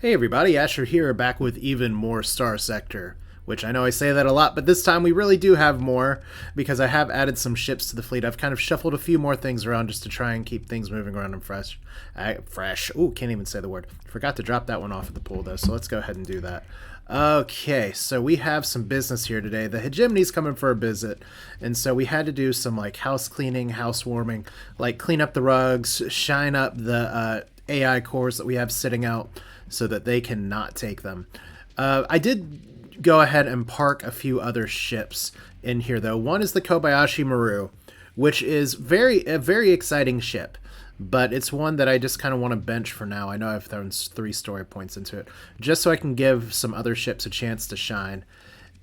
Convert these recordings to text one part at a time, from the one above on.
Hey everybody, Asher here, back with even more Starsector. Which I know I say that a lot, but this time we really do have more because I have added some ships to the fleet. I've kind of shuffled a few more things around just to try and keep things moving around and fresh. Ooh, can't even say the word. Forgot to drop that one off at the pool though, so let's go ahead and do that. Okay, so we have some business here today. The hegemony's coming for a visit, and so we had to do some like house cleaning, housewarming, like clean up the rugs, shine up the AI cores that we have sitting out so that they cannot take them. I did go ahead and park a few other ships in here, though. One is the Kobayashi Maru, which is a very exciting ship, but it's one that I just kind of want to bench for now. I know I've thrown 3 story points into it, just so I can give some other ships a chance to shine.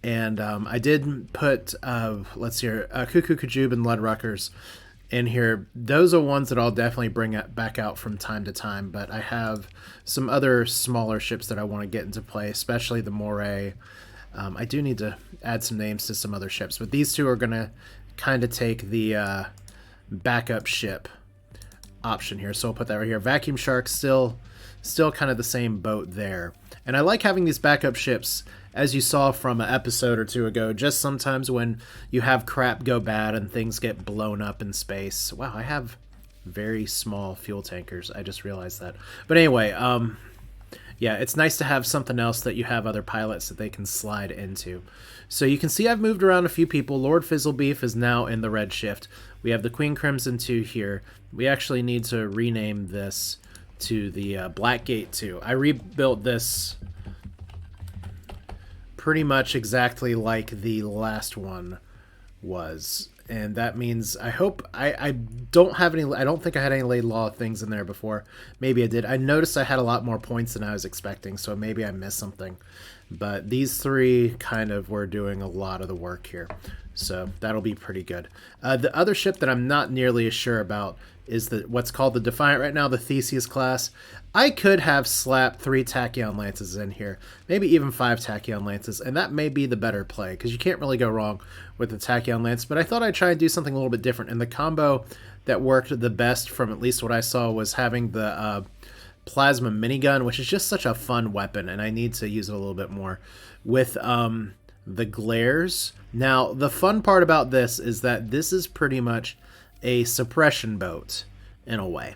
And I did put, let's see here, Cuckoo Kajub and Ludruckers in here. Those are ones that I'll definitely bring back out from time to time, but I have some other smaller ships that I want to get into play, especially the Moray. I do need to add some names to some other ships, but these two are going to kind of take the backup ship option here, so I'll put that right here. Vacuum Shark still kind of the same boat there. And I like having these backup ships, as you saw from an episode or two ago, just sometimes when you have crap go bad and things get blown up in space. Wow, I have very small fuel tankers. I just realized that. But anyway, yeah, it's nice to have something else that you have other pilots that they can slide into. So you can see I've moved around a few people. Lord Fizzlebeef is now in the red shift. We have the Queen Crimson 2 here. We actually need to rename this to the Blackgate 2. I rebuilt this pretty much exactly like the last one was, and that means I hope I don't have any. I don't think I had any laid law things in there before. Maybe I did. I noticed I had a lot more points than I was expecting, so maybe I missed something. But these 3 kind of were doing a lot of the work here, so that'll be pretty good. The other ship that I'm not nearly as sure about is what's called the Defiant right now, the Theseus class. I could have slapped 3 Tachyon Lances in here, maybe even 5 Tachyon Lances, and that may be the better play, because you can't really go wrong with the Tachyon Lance, but I thought I'd try and do something a little bit different, and the combo that worked the best from at least what I saw was having the plasma minigun, which is just such a fun weapon, and I need to use it a little bit more, with the glares. Now, the fun part about this is that this is pretty much a suppression boat, in a way.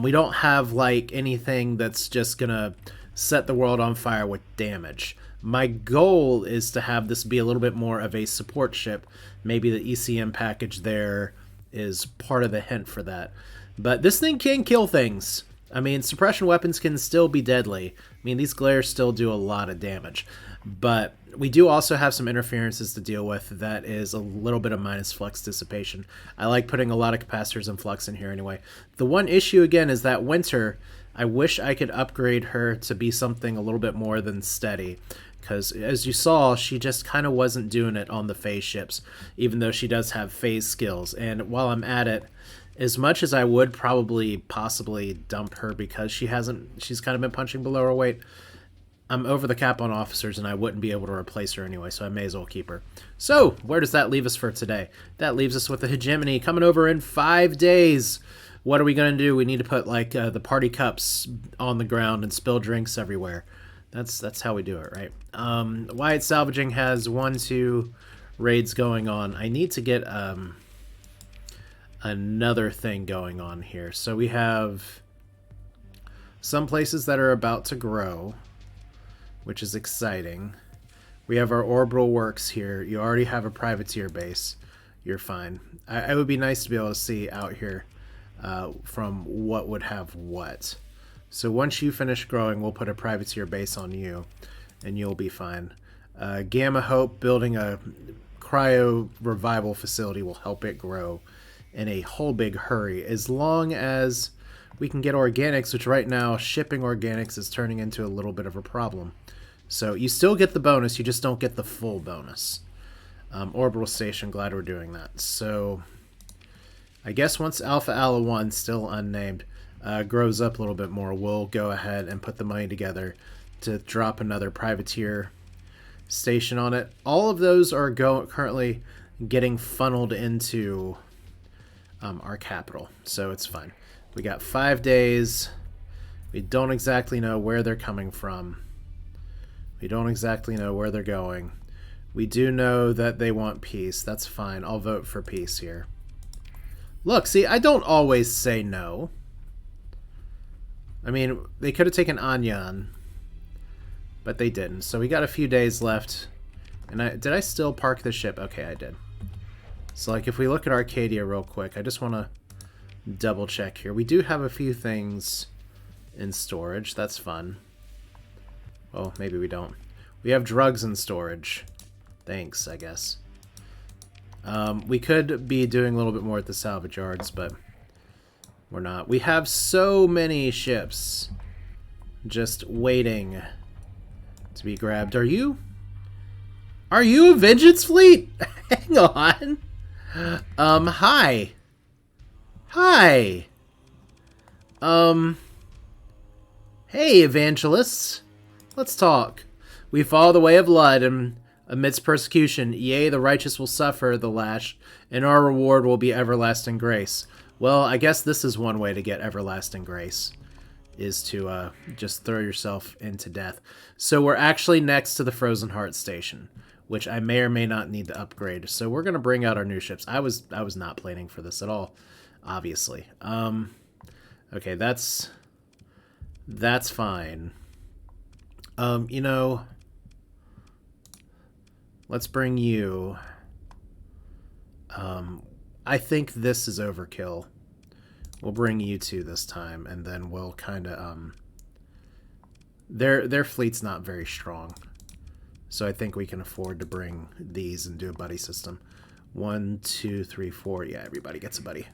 We don't have like anything that's just gonna set the world on fire with damage. My goal is to have this be a little bit more of a support ship. Maybe the ECM package there is part of the hint for that. But this thing can kill things. I mean, suppression weapons can still be deadly. I mean, these glares still do a lot of damage. But we do also have some interferences to deal with. That is a little bit of minus flux dissipation. I like putting a lot of capacitors and flux in here anyway. The one issue, again, is that Winter, I wish I could upgrade her to be something a little bit more than steady. Because, as you saw, she just kind of wasn't doing it on the phase ships, even though she does have phase skills. And while I'm at it, as much as I would probably possibly dump her because she's kind of been punching below her weight, I'm over the cap on officers and I wouldn't be able to replace her anyway, so I may as well keep her. So, where does that leave us for today? That leaves us with the hegemony coming over in 5 days. What are we going to do? We need to put like the party cups on the ground and spill drinks everywhere. That's how we do it, right? Wyatt Salvaging has 1-2 raids going on. I need to get another thing going on here. So we have some places that are about to grow, which is exciting. We have our orbital works here. You already have a privateer base. You're fine. It would be nice to be able to see out here from what would have what. So once you finish growing, we'll put a privateer base on you, and you'll be fine. Gamma Hope building a cryo revival facility will help it grow in a whole big hurry, as long as we can get organics, which right now shipping organics is turning into a little bit of a problem. So you still get the bonus, you just don't get the full bonus. Orbital station, glad we're doing that. So I guess once Alpha Ala 1, still unnamed, grows up a little bit more, we'll go ahead and put the money together to drop another privateer station on it. All of those are currently getting funneled into our capital, so it's fine. We got 5 days. We don't exactly know where they're coming from. We don't exactly know where they're going. We do know that they want peace. That's fine. I'll vote for peace here. Look, see, I don't always say no. I mean, they could have taken Anyan, but they didn't. So we got a few days left. And did I still park the ship? Okay, I did. So, like, if we look at Arcadia real quick, I just want to double check here. We do have a few things in storage. That's fun. Well, maybe we don't. We have drugs in storage. Thanks, I guess. We could be doing a little bit more at the salvage yards, but we're not. We have so many ships just waiting to be grabbed. Are you a Vengeance fleet? Hang on. Hi. Hi. Hey, evangelists. Let's talk. We follow the way of blood, and amidst persecution, yea, the righteous will suffer the lash, and our reward will be everlasting grace. Well, I guess this is one way to get everlasting grace, is to just throw yourself into death. So we're actually next to the Frozen Heart station, which I may or may not need to upgrade. So we're going to bring out our new ships. I was not planning for this at all, obviously. Okay, that's fine. You know, let's bring you. I think this is overkill. We'll bring you two this time, and then we'll kind of their fleet's not very strong, so I think we can afford to bring these and do a buddy system. 1, 2, 3, 4. Yeah, everybody gets a buddy.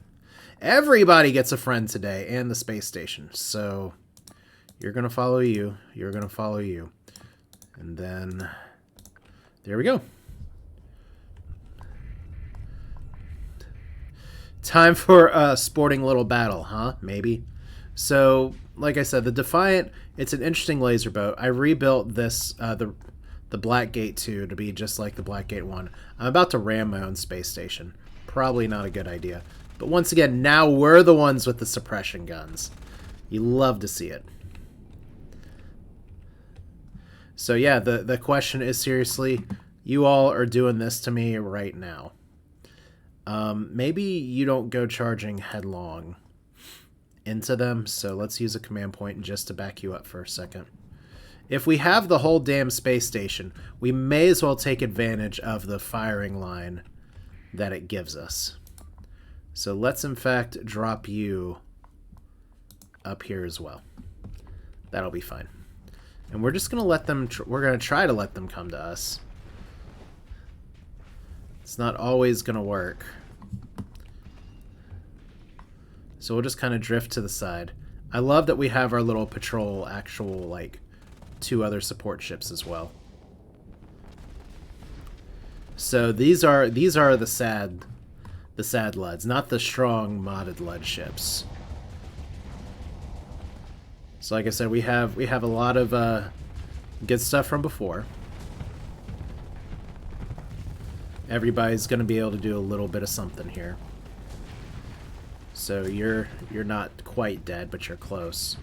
Everybody gets a friend today, and the space station. So you're gonna follow you. You're gonna follow you, and then there we go. Time for a sporting little battle, huh? Maybe. So, like I said, the Defiant, it's an interesting laser boat. I rebuilt this, the Blackgate 2 to be just like the Blackgate 1. I'm about to ram my own space station. Probably not a good idea. But once again, now we're the ones with the suppression guns. You love to see it. So yeah, the question is seriously, you all are doing this to me right now. Maybe you don't go charging headlong into them, so let's use a command point just to back you up for a second. If we have the whole damn space station, we may as well take advantage of the firing line that it gives us. So let's in fact drop you up here as well. That'll be fine. And we're just going to let them, we're going to try to let them come to us. It's not always going to work. So we'll just kind of drift to the side. I love that we have our little patrol actual, like, 2 other support ships as well. So these are the sad LUDs, not the strong modded LUD ships. So like I said, we have a lot of good stuff from before. Everybody's going to be able to do a little bit of something here. So you're not quite dead, but you're close.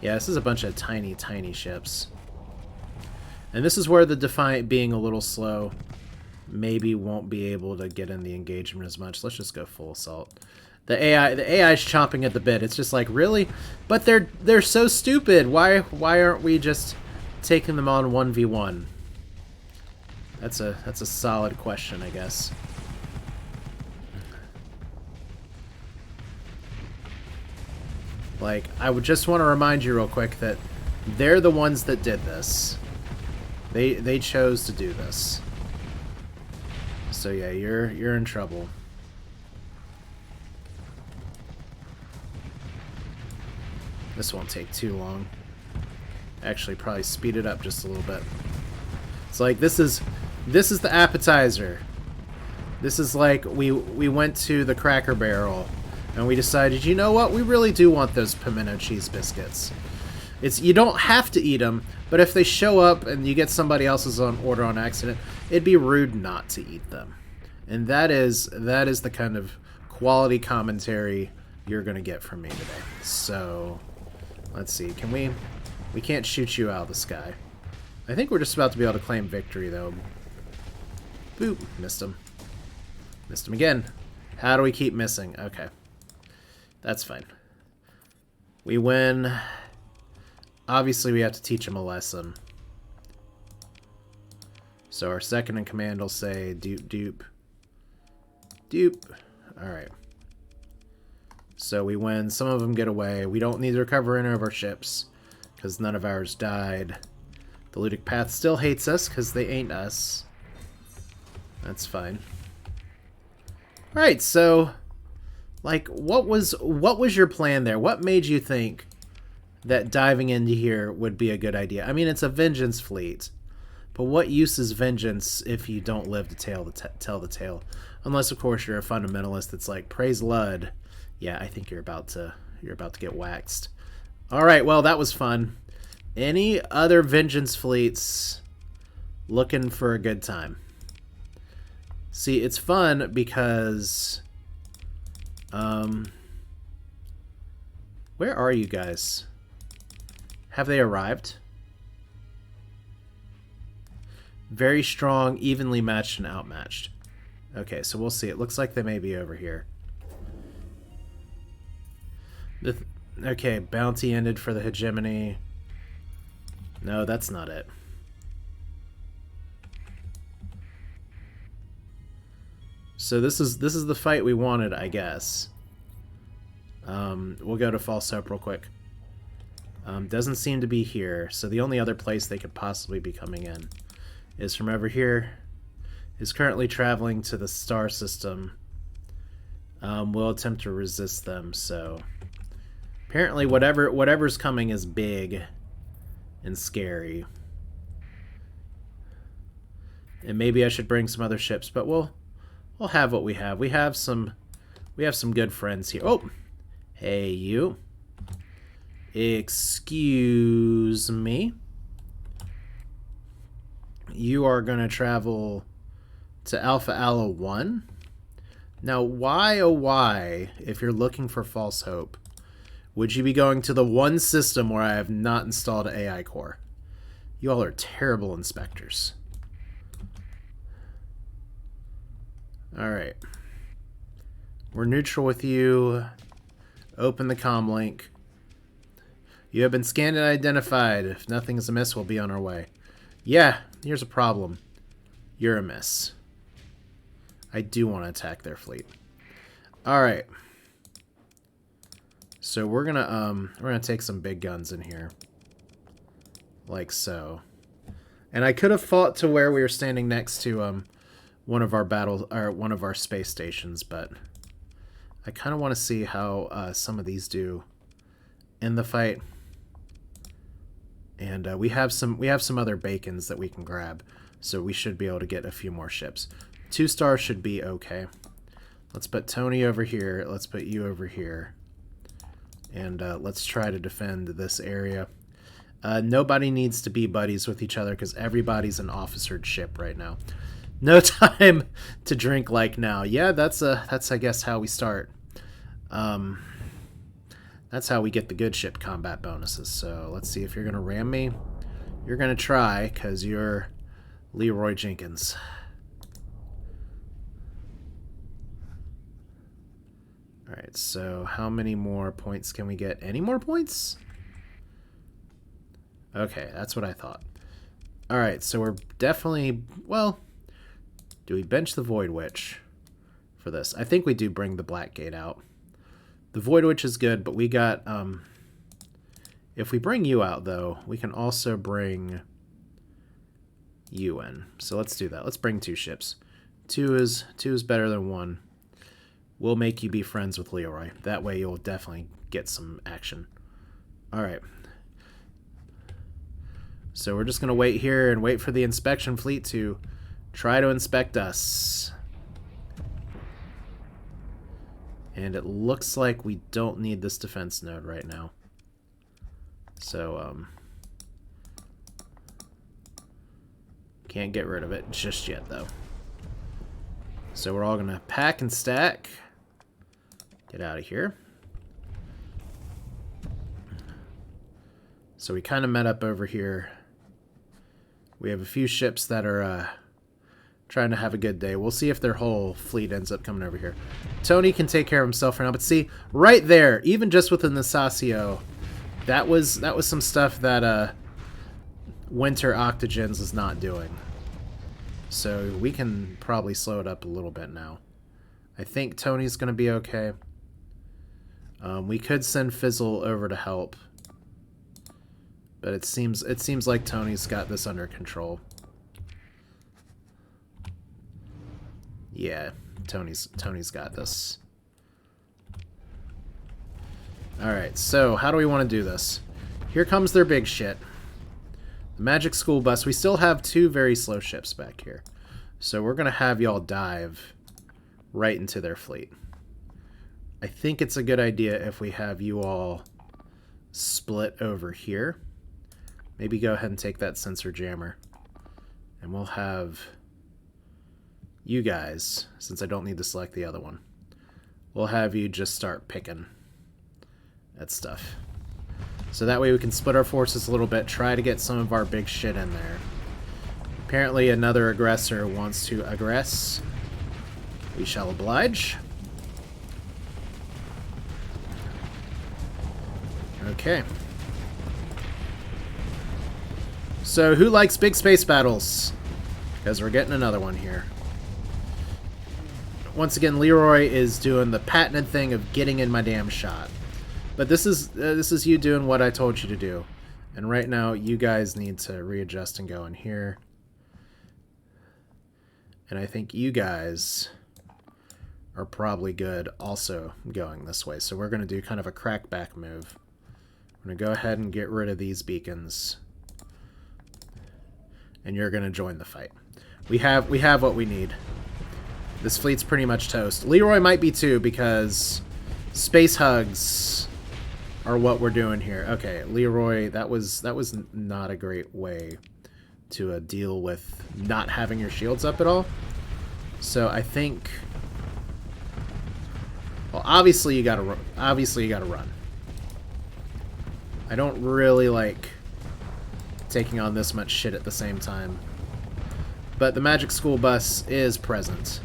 Yeah, this is a bunch of tiny, tiny ships. And this is where the Defiant being a little slow maybe won't be able to get in the engagement as much. Let's just go full assault. The AI is chomping at the bit. It's just like, really? But they're so stupid. Why aren't we just taking them on 1v1? That's a solid question, I guess. Like, I would just want to remind you real quick that they're the ones that did this. They chose to do this. So yeah, you're in trouble. This won't take too long. Actually, probably speed it up just a little bit. It's like this is the appetizer. This is like we went to the Cracker Barrel and we decided, you know what, we really do want those pimento cheese biscuits. You don't have to eat them, but if they show up and you get somebody else's order on accident, it'd be rude not to eat them. And that is the kind of quality commentary you're gonna get from me today. So Let's see, can we... We can't shoot you out of the sky. I think we're just about to be able to claim victory, though. Boop. Missed him. Missed him again. How do we keep missing? Okay. That's fine. We win. Obviously, we have to teach him a lesson. So our second in command will say, dupe, dupe. Dupe. Alright. So we win. Some of them get away. We don't need to recover any of our ships, because none of ours died. The Ludic Path still hates us, because they ain't us. That's fine. Alright, so... Like, what was your plan there? What made you think that diving into here would be a good idea? I mean, it's a vengeance fleet. But what use is vengeance if you don't live to tell the tale? Unless, of course, you're a fundamentalist that's like, praise Lud. Yeah, I think you're about to get waxed. All right, well, that was fun. Any other vengeance fleets looking for a good time? See, it's fun because... where are you guys? Have they arrived? Very strong, evenly matched and outmatched. Okay, so we'll see. It looks like they may be over here. Okay, bounty ended for the hegemony. No, that's not it. So this is the fight we wanted, I guess. We'll go to False Hope real quick. Doesn't seem to be here, so the only other place they could possibly be coming in is from over here. Is currently traveling to the star system. We'll attempt to resist them, so... Apparently whatever's coming is big and scary. And maybe I should bring some other ships, but we'll have what we have. We have some good friends here. Oh! Hey, you. Excuse me. You are going to travel to Alpha Ala 1. Now, why, oh why, if you're looking for False Hope, would you be going to the one system where I have not installed an AI core? You all are terrible inspectors. Alright. We're neutral with you. Open the comm link. You have been scanned and identified. If nothing is amiss, we'll be on our way. Yeah, here's a problem. You're amiss. I do want to attack their fleet. Alright. So we're gonna take some big guns in here. Like so. And I could have fought to where we were standing next to one of our space stations, but I kind of want to see how some of these do in the fight. And we have some other bacons that we can grab, so we should be able to get a few more ships. 2 stars should be okay. Let's put Tony over here. Let's put you over here. And let's try to defend this area. Nobody needs to be buddies with each other because everybody's an officered ship right now. No time to drink like now. Yeah, that's I guess how we start. That's how we get the good ship combat bonuses. So let's see if you're gonna ram me. You're gonna try because you're Leroy Jenkins. Alright, so how many more points can we get? Any more points? Okay, that's what I thought. Alright, so we're definitely... Well, do we bench the Void Witch for this? I think we do bring the Black Gate out. The Void Witch is good, but we got... if we bring you out, though, we can also bring you in. So let's do that. Let's bring 2 ships. 2 is better than 1. We'll make you be friends with Leroy. That way you'll definitely get some action. Alright. So we're just going to wait here and wait for the inspection fleet to try to inspect us. And it looks like we don't need this defense node right now. So, can't get rid of it just yet, though. So we're all going to pack and stack. Get out of here. So we kind of met up over here. We have a few ships that are trying to have a good day. We'll see if their whole fleet ends up coming over here. Tony can take care of himself for now, but see, right there, even just with the Nasasio, that was some stuff that Winter Octogens is not doing. So we can probably slow it up a little bit now. I think Tony's going to be okay. We could send Fizzle over to help, but it seems like Tony's got this under control. Yeah, Tony's got this. Alright, so how do we want to do this? Here comes their big shit. The Magic School Bus. We still have 2 very slow ships back here. So we're going to have y'all dive right into their fleet. I think it's a good idea if we have you all split over here. Maybe go ahead and take that sensor jammer. And we'll have you guys, since I don't need to select the other one, we'll have you just start picking at stuff. So that way we can split our forces a little bit, try to get some of our big shit in there. Apparently another aggressor wants to aggress. We shall oblige. Okay. So who likes big space battles? Because we're getting another one here. Once again, Leroy is doing the patented thing of getting in my damn shot. But this is you doing what I told you to do. And right now, you guys need to readjust and go in here. And I think you guys are probably good also going this way. So we're going to do kind of a crackback move. We're going to go ahead and get rid of these beacons. And you're going to join the fight. We have what we need. This fleet's pretty much toast. Leroy might be too, because space hugs are what we're doing here. Okay, Leroy, that was not a great way to deal with not having your shields up at all. So I think, well, obviously you gotta run. I don't really like taking on this much shit at the same time. But the Magic School Bus is present.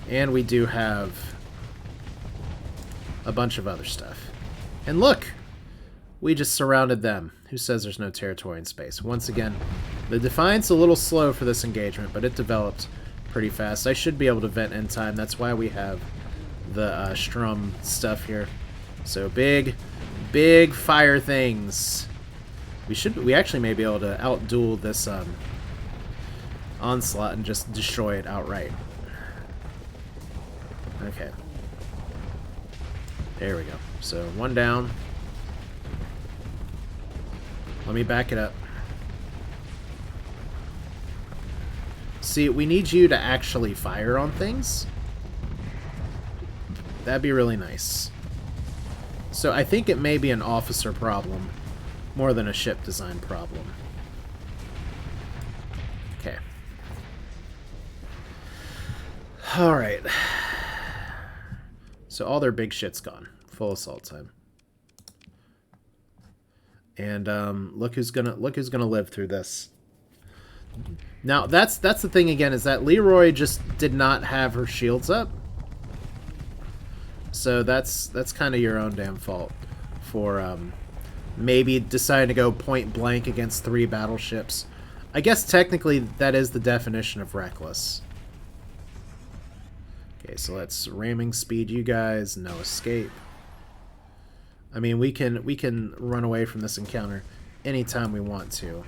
And we do have a bunch of other stuff. And look! We just surrounded them. Who says there's no territory in space? Once again, the Defiant's a little slow for this engagement, but it developed pretty fast. I should be able to vent in time. That's why we have the Strum stuff here. So big fire things. We actually may be able to outduel this onslaught and just destroy it outright. Okay. There we go. So, one down. Let me back it up. See, we need you to actually fire on things. That'd be really nice. So, I think it may be an officer problem more than a ship design problem. Okay. Alright. So all their big shit's gone. Full assault time. And look who's gonna live through this. Now that's the thing again, is that Leroy just did not have her shields up. So that's kind of your own damn fault for maybe deciding to go point blank against 3 battleships. I guess technically that is the definition of reckless. Okay, so let's ramming speed you guys, no escape. I mean, we can run away from this encounter anytime we want to.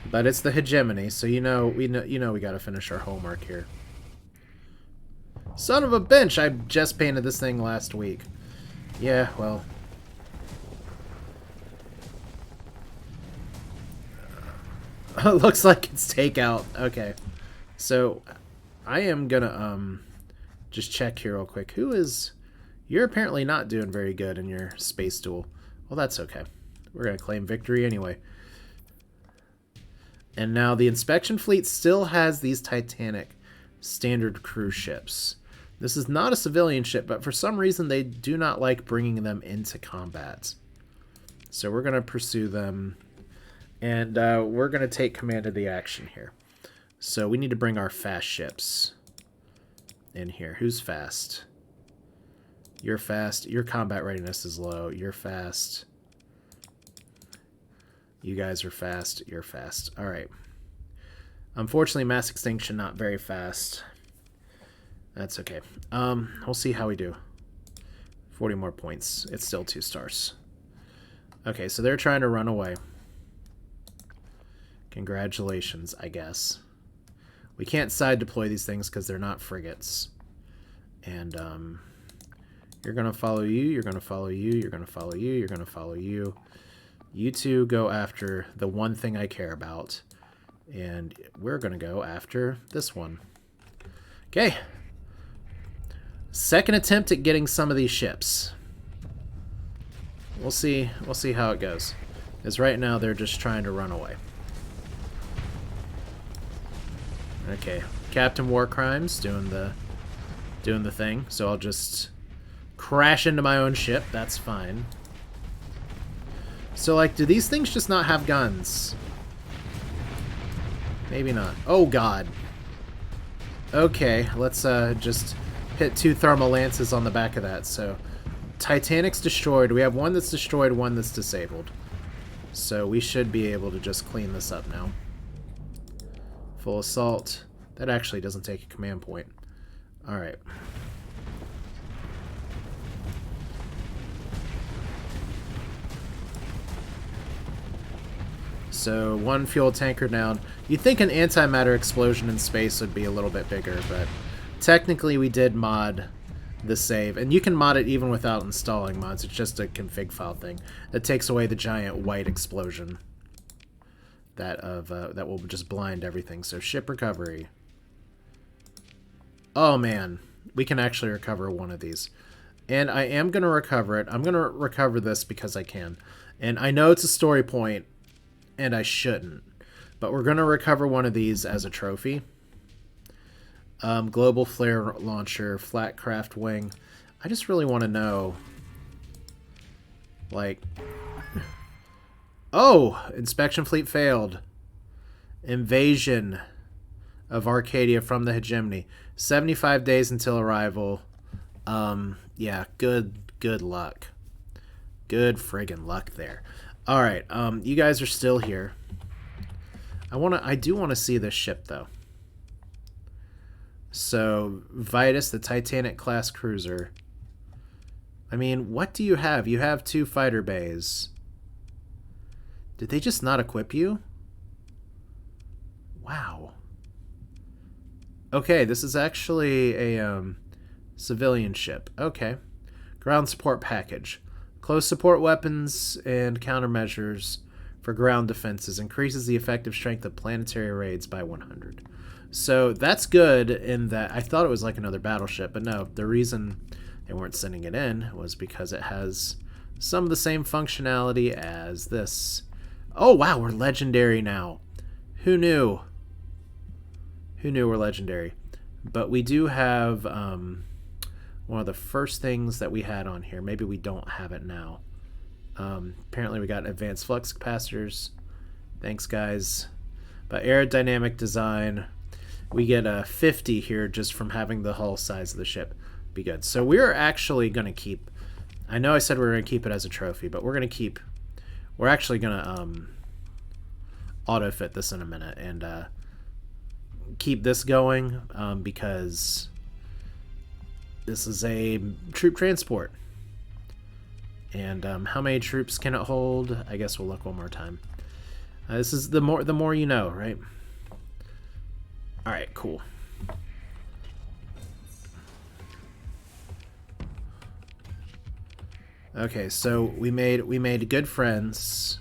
But it's the hegemony, so we gotta finish our homework here. Son of a bitch! I just painted this thing last week. Yeah, well. Looks like it's takeout. Okay. So, I am gonna, just check here real quick. You're apparently not doing very good in your space duel. Well, that's okay. We're gonna claim victory anyway. And now the inspection fleet still has these Titanic standard cruise ships. This is not a civilian ship, but for some reason they do not like bringing them into combat. So we're going to pursue them, and we're going to take command of the action here. So we need to bring our fast ships in here. Who's fast? You're fast. Your combat readiness is low. You're fast. You guys are fast. You're fast. All right. Unfortunately, mass extinction not very fast. That's okay. We'll see how we do. 40 more points. It's still 2 stars. Okay, so they're trying to run away. Congratulations, I guess. We can't side deploy these things because they're not frigates. And you're going to follow you, you're going to follow you, you're going to follow you, you're going to follow you. You two go after the one thing I care about. And we're going to go after this one. Okay. Second attempt at getting some of these ships. We'll see how it goes. Because right now they're just trying to run away. Okay. Captain War Crimes doing the thing. So I'll just crash into my own ship. That's fine. So, like, do these things just not have guns? Maybe not. Oh, God. Okay, let's just hit 2 thermal lances on the back of that. So, Titanic's destroyed. We have one that's destroyed, one that's disabled. So, we should be able to just clean this up now. Full assault. That actually doesn't take a command point. Alright. So, 1 fuel tanker down. You'd think an antimatter explosion in space would be a little bit bigger, but technically we did mod the save. And you can mod it even without installing mods. It's just a config file thing that takes away the giant white explosion that will just blind everything. So, ship recovery. Oh, man. We can actually recover one of these. And I am going to recover it. I'm going to recover this because I can. And I know it's a story point, and I shouldn't. But we're going to recover one of these as a trophy. Global flare launcher, flat craft wing. I just really want to know, like... Oh! Inspection fleet failed. Invasion of Arcadia from the hegemony. 75 days until arrival. Yeah, good luck. Good friggin' luck there. Alright, you guys are still here. I do want to see this ship, though. So, Vitus, the Titanic class cruiser. I mean, what do you have? You have 2 fighter bays. Did they just not equip you? Wow. Okay, this is actually a civilian ship. Okay. Ground support package. Close support weapons and countermeasures for ground defenses. Increases the effective strength of planetary raids by 100. So that's good in that I thought it was like another battleship, but no, the reason they weren't sending it in was because it has some of the same functionality as this. Oh, wow, we're legendary now. Who knew? Who knew we're legendary? But we do have one of the first things that we had on here. Maybe we don't have it now. Apparently we got advanced flux capacitors. Thanks, guys. But aerodynamic design, we get a 50 here just from having the hull size of the ship. Be good. So we're actually going to keep... I know I said we were going to keep it as a trophy, but we're going to keep... We're actually going to auto-fit this in a minute and keep this going because this is a troop transport. And how many troops can it hold? I guess we'll look one more time. This is the more you know, right? All right, cool. Okay, so we made good friends,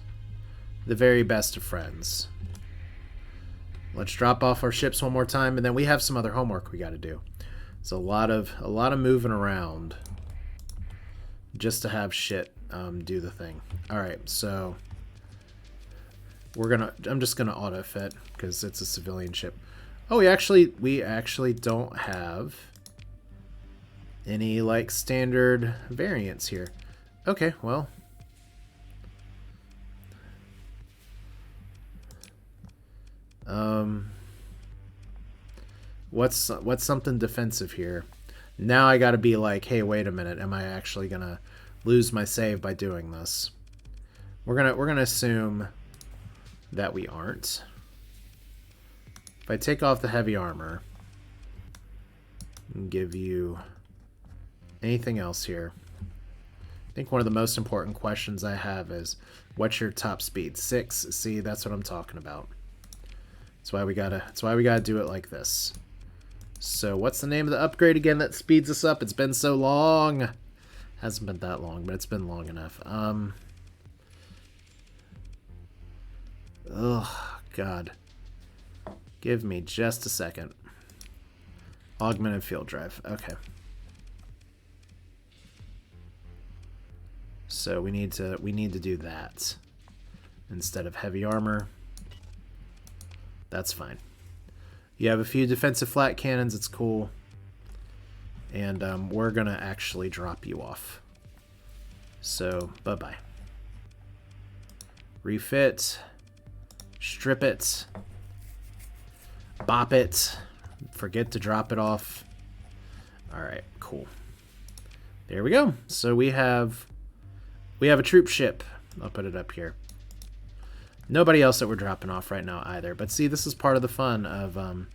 the very best of friends. Let's drop off our ships one more time, and then we have some other homework we got to do. It's a lot of moving around just to have shit do the thing. All right, so I'm just gonna auto fit because it's a civilian ship. Oh, we actually don't have Any, like, standard variants here? Okay, well. What's something defensive here? Now I gotta be like, hey, wait a minute. Am I actually gonna lose my save by doing this? We're gonna assume that we aren't. If I take off the heavy armor and give you anything else here, I think one of the most important questions I have is, what's your top speed? 6. See, that's what I'm talking about. That's why we gotta do it like this. So what's the name of the upgrade again that speeds us up? It's been so long. Hasn't been that long, but it's been long enough. Oh God. Give me just a second. Augmented field drive. Okay. So we need to do that instead of heavy armor. That's fine. You have a few defensive flat cannons. It's cool. And we're gonna actually drop you off. So bye-bye. Refit. Strip it. Bop it. Forget to drop it off. Alright, cool. There we go. So we have a troop ship. I'll put it up here. Nobody else that we're dropping off right now either. But see, this is part of the fun of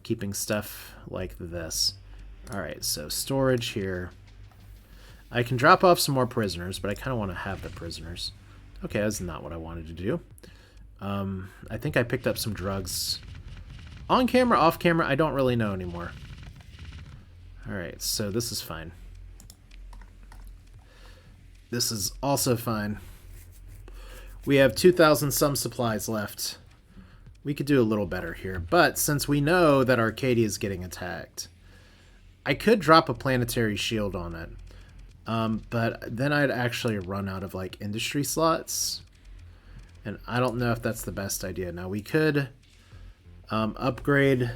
keeping stuff like this. Alright, so storage here. I can drop off some more prisoners, but I kind of want to have the prisoners. Okay, that's not what I wanted to do. I think I picked up some drugs. On camera, off camera, I don't really know anymore. Alright, so this is fine. This is also fine. We have 2,000 some supplies left. We could do a little better here. But since we know that Arcadia is getting attacked, I could drop a planetary shield on it. But then I'd actually run out of, like, industry slots. And I don't know if that's the best idea. Now, we could upgrade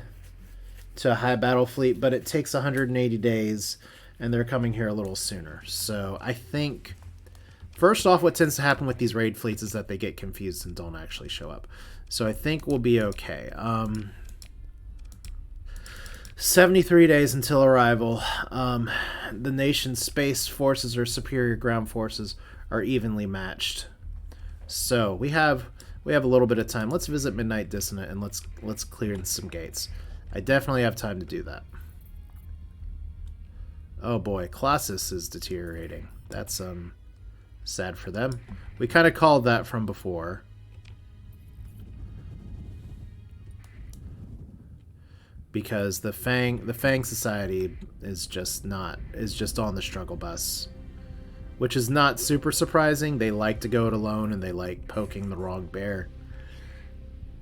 to a high battle fleet, but it takes 180 days, and they're coming here a little sooner. So I think, first off, what tends to happen with these raid fleets is that they get confused and don't actually show up. So I think we'll be okay. 73 days until arrival. The nation's space forces or superior ground forces are evenly matched. So we have a little bit of time. Let's visit Midnight Dissonant and let's clear some gates. I definitely have time to do that. Oh boy, Colossus is deteriorating. That's sad for them. We kind of called that from before. Because the Fang Society is just on the struggle bus. Which is not super surprising. They like to go it alone and they like poking the wrong bear.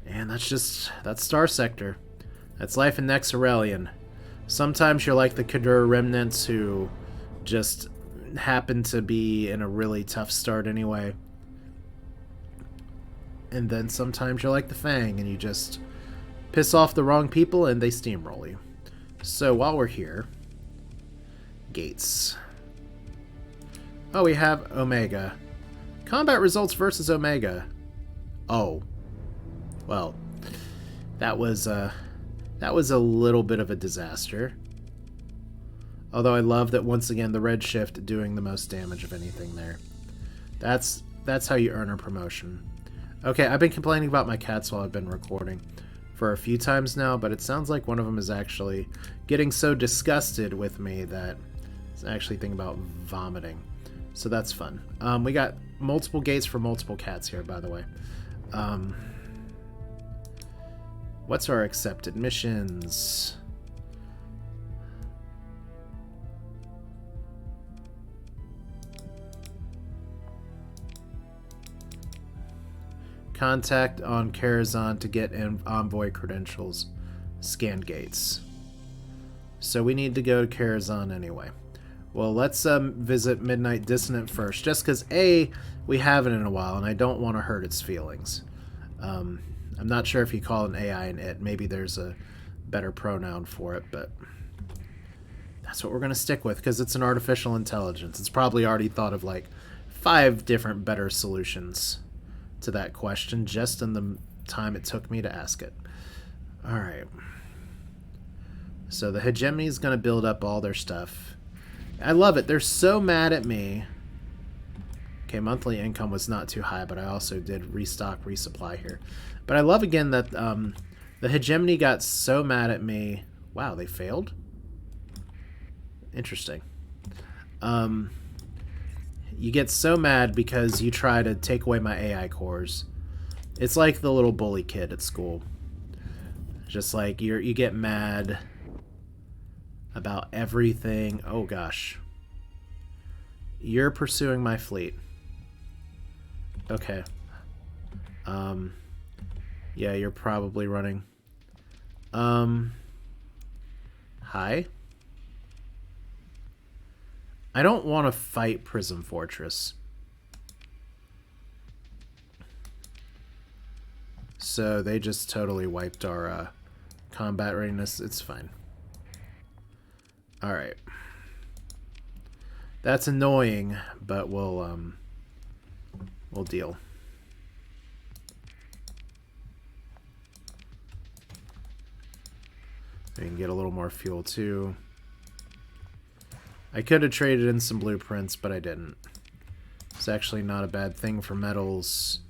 And that's Starsector. That's life in Nexerelin. Sometimes you're like the Kadur remnants who just happen to be in a really tough start anyway. And then sometimes you're like the Fang and you just piss off the wrong people and they steamroll you. So while we're here, gates. Oh, we have Omega. Combat results versus Omega. Oh. Well, that was a little bit of a disaster. Although I love that once again the red shift doing the most damage of anything there. That's how you earn a promotion. Okay, I've been complaining about my cats while I've been recording for a few times now, but it sounds like one of them is actually getting so disgusted with me that it's actually thinking about vomiting. So that's fun. We got multiple gates for multiple cats here, by the way. What's our accepted missions? Contact on Karazhan to get envoy credentials. Scan gates. So we need to go to Karazhan anyway. Well, let's visit Midnight Dissonant first, just because A, we haven't in a while, and I don't want to hurt its feelings. I'm not sure if you call an AI an it. Maybe there's a better pronoun for it, but That's what we're going to stick with, because it's an artificial intelligence. It's probably already thought of like 5 different better solutions to that question just in the time it took me to ask it. All right. So the hegemony is going to build up all their stuff. I love it. They're so mad at me. Okay, monthly income was not too high, but I also did restock, resupply here. But I love, again, that the hegemony got so mad at me. Wow, they failed? Interesting. You get so mad because you try to take away my AI cores. It's like the little bully kid at school. Just like you get mad about everything. Oh gosh. You're pursuing my fleet. Okay. Yeah, you're probably running. Hi. I don't want to fight Prism Fortress. So they just totally wiped our combat readiness. It's fine. Alright. That's annoying, but we'll deal. We can get a little more fuel too. I could have traded in some blueprints, but I didn't. It's actually not a bad thing for metals.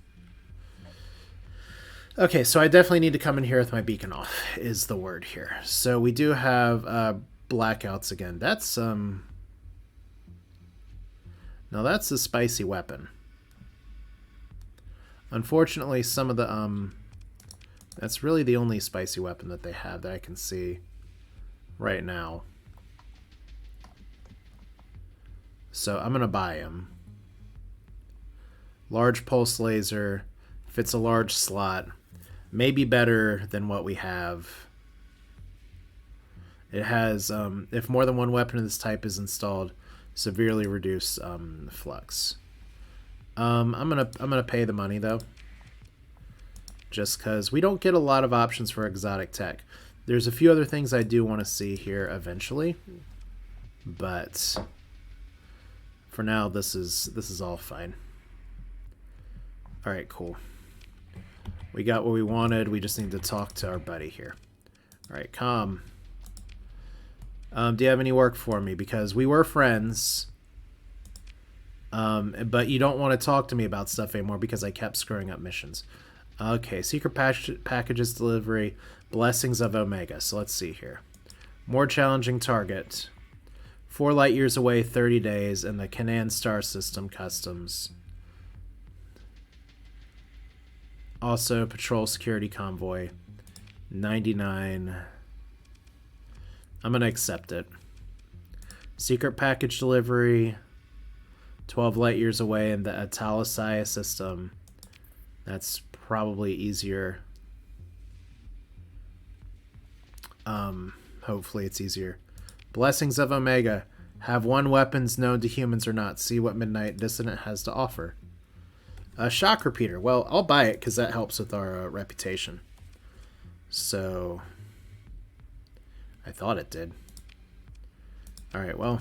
Okay, so I definitely need to come in here with my beacon off, is the word here. So we do have blackouts again. That's now that's a spicy weapon. Unfortunately, some of the that's really the only spicy weapon that they have that I can see right now. So I'm gonna buy him. Large pulse laser, fits a large slot, maybe better than what we have. It has, if more than one weapon of this type is installed, severely reduce flux. I'm gonna pay the money though, just because we don't get a lot of options for exotic tech. There's a few other things I do want to see here eventually, but for now this is all fine. All right, cool. We got what we wanted. We just need to talk to our buddy here. All right, calm. Do you have any work for me? Because we were friends. But you don't want to talk to me about stuff anymore because I kept screwing up missions. Okay, secret packages delivery, blessings of Omega. So let's see here. More challenging target. 4 light years away, 30 days, and the Canaan Star System customs. Also, patrol security convoy. 99. I'm going to accept it. Secret package delivery. 12 light years away in the Italicaya system. That's probably easier. Hopefully it's easier. Blessings of Omega. Have 1 weapons known to humans or not. See what Midnight Dissonant has to offer. A shock repeater. Well, I'll buy it because that helps with our reputation. So, I thought it did. Alright, well,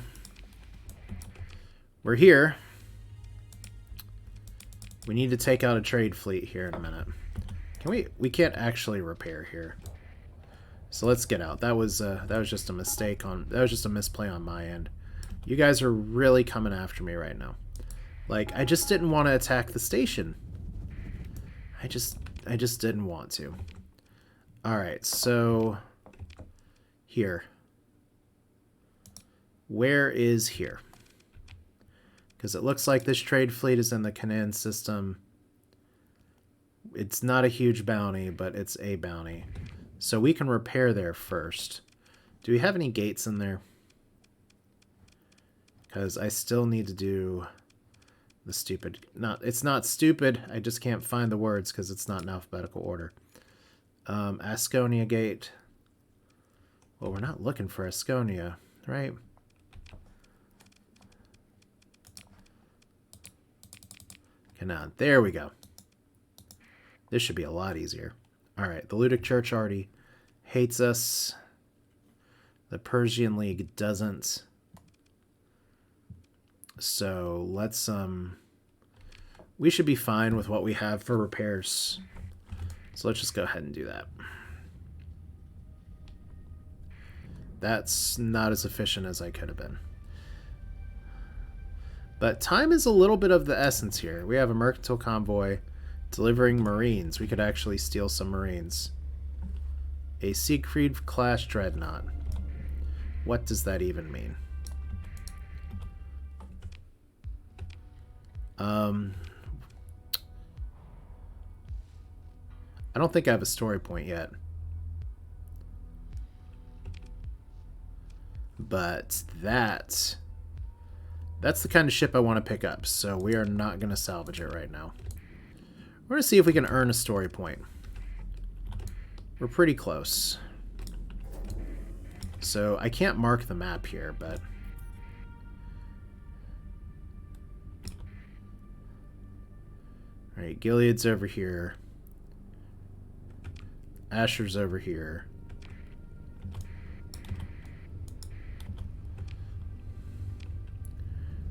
we're here. We need to take out a trade fleet here in a minute. Can we can't actually repair here. So let's get out. That was just a mistake that was just a misplay on my end. You guys are really coming after me right now. Like, I just didn't want to attack the station. I just didn't want to. Alright, so here. Where is here? Because it looks like this trade fleet is in the Canaan system. It's not a huge bounty, but it's a bounty. So we can repair there first. Do we have any gates in there? Because I still need to do the stupid... It's not stupid, I just can't find the words because it's not in alphabetical order. Asconia gate. Well, we're not looking for Asconia, right? Okay, now, there we go. This should be a lot easier. Alright, the Ludic Church already hates us. The Persian League doesn't. So let's we should be fine with what we have for repairs. So let's just go ahead and do that. That's not as efficient as I could have been. But time is a little bit of the essence here. We have a Mercantile convoy delivering Marines. We could actually steal some Marines. A Siegfried-class dreadnought. What does that even mean? I don't think I have a story point yet. But that's the kind of ship I want to pick up, so we are not going to salvage it right now. We're going to see if we can earn a story point. We're pretty close. So I can't mark the map here, but... Alright, Gilead's over here. Asher's over here.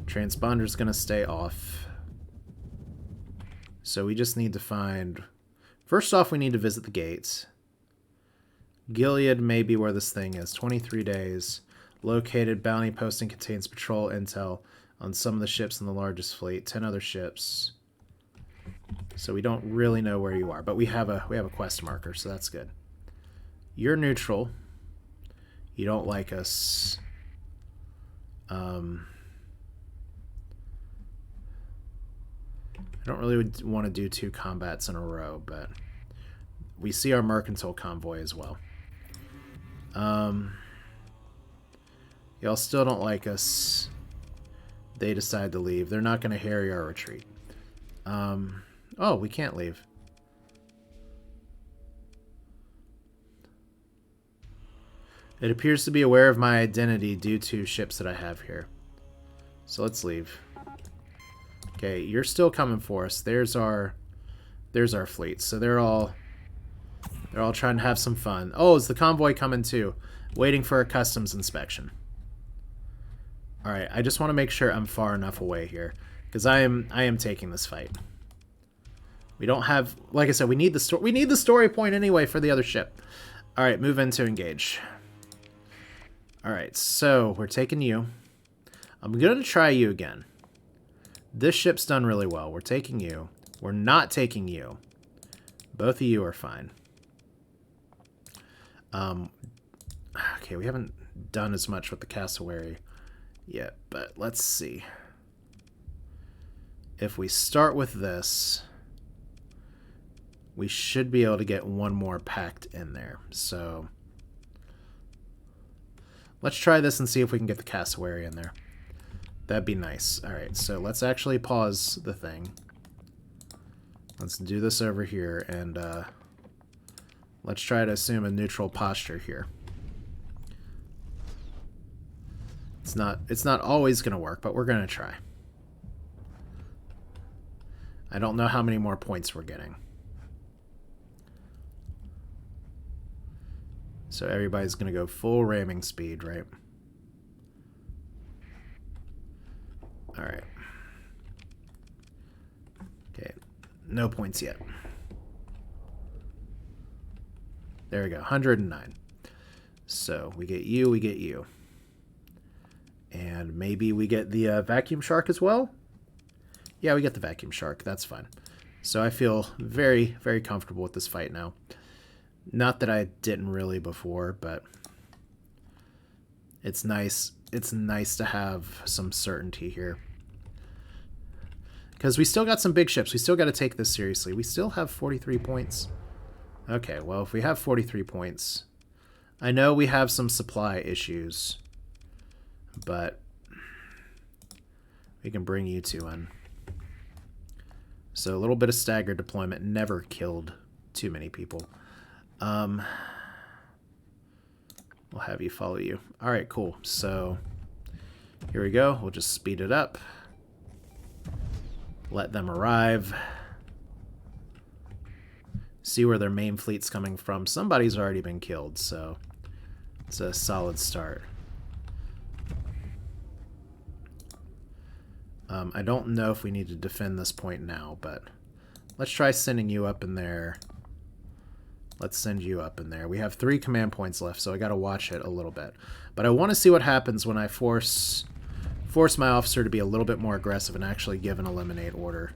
Transponder's gonna stay off. So we just need to find... First off, we need to visit the gates. Gilead may be where this thing is. 23 days. Located. Bounty posting contains patrol intel on some of the ships in the largest fleet. 10 other ships. So we don't really know where you are, but we have a quest marker, so that's good. You're neutral. You don't like us. I don't really want to do 2 combats in a row, but we see our Mercantile convoy as well. Y'all still don't like us. They decide to leave. They're not going to harry our retreat. Oh, we can't leave. It appears to be aware of my identity due to ships that I have here. So let's leave. Okay, you're still coming for us. There's our fleet. So they're all trying to have some fun. Oh, is the convoy coming too? Waiting for a customs inspection. All right, I just want to make sure I'm far enough away here because I am taking this fight. We don't have, like I said, we need the story point anyway for the other ship. All right, move in to engage. All right, so we're taking you. I'm going to try you again. This ship's done really well. We're taking you. We're not taking you. Both of you are fine. Okay, we haven't done as much with the cassowary yet, but let's see. If we start with this, we should be able to get one more packed in there. So let's try this and see if we can get the cassowary in there. That'd be nice. All right, so let's actually pause the thing. Let's do this over here, and let's try to assume a neutral posture here. It's not always going to work, but we're going to try. I don't know how many more points we're getting. So everybody's going to go full ramming speed, right? All right. Okay, no points yet. There we go, 109. So we get you, we get you. And maybe we get the vacuum shark as well? Yeah, we get the vacuum shark. That's fine. So I feel very, very comfortable with this fight now. Not that I didn't really before, but it's nice. It's nice to have some certainty here. Because we still got some big ships. We still got to take this seriously. We still have 43 points. Okay, well, if we have 43 points, I know we have some supply issues, but we can bring you two in. So a little bit of staggered deployment never killed too many people. We'll have you follow you. All right, cool. So here we go. We'll just speed it up. Let them arrive. See where their main fleet's coming from. Somebody's already been killed, so It's a solid start. I don't know if we need to defend this point now, but let's try sending you up in there. Let's send you up in there. We have 3 command points left, so I got to watch it a little bit. But I want to see what happens when I force my officer to be a little bit more aggressive and actually give an eliminate order.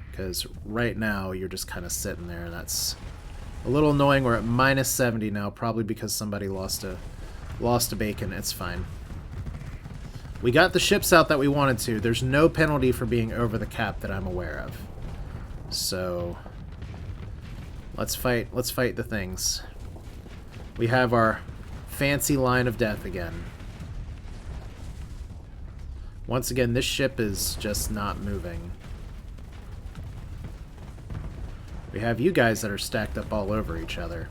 Because right now you're just kind of sitting there, and that's a little annoying. We're at minus 70 now, probably because somebody lost a bacon. It's fine. We got the ships out that we wanted to. There's no penalty for being over the cap that I'm aware of. So let's fight the things. We have our fancy line of death again. Once again, this ship is just not moving. We have you guys that are stacked up all over each other.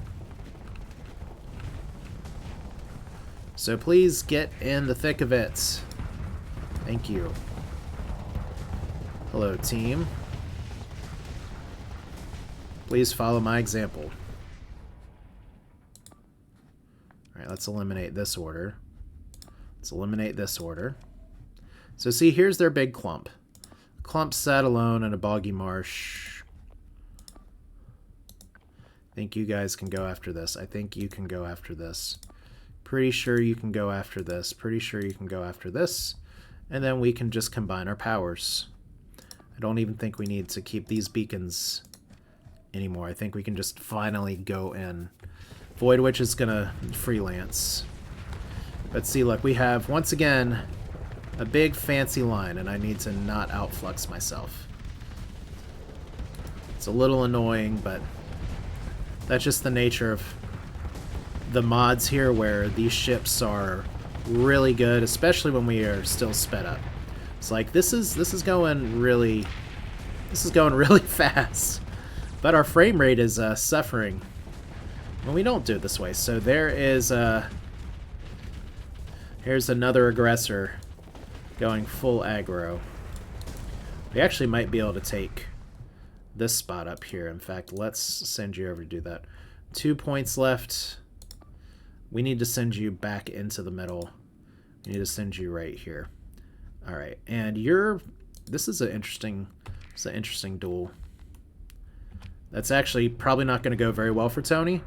So please get in the thick of it. Thank you. Hello, team. Please follow my example. Alright, let's eliminate this order. Let's eliminate this order. So see, here's their big clump. Clump sat alone in a boggy marsh. I think you guys can go after this. I think you can go after this. Pretty sure you can go after this. Pretty sure you can go after this. And then we can just combine our powers. I don't even think we need to keep these beacons anymore. I think we can just finally go in. Void Witch is gonna freelance. But see, look, we have, once again, a big fancy line, and I need to not outflux myself. It's a little annoying, but that's just the nature of the mods here, where these ships are really good, especially when we are still sped up. It's like this is going really fast, but our frame rate is suffering when we don't do it this way. So there is here's another aggressor going full aggro. We actually might be able to take this spot up here. In fact, let's send you over to do that. 2 points left. We need to send you back into the middle. We need to send you right here. All right, and this is an interesting duel. That's actually probably not going to go very well for Tony,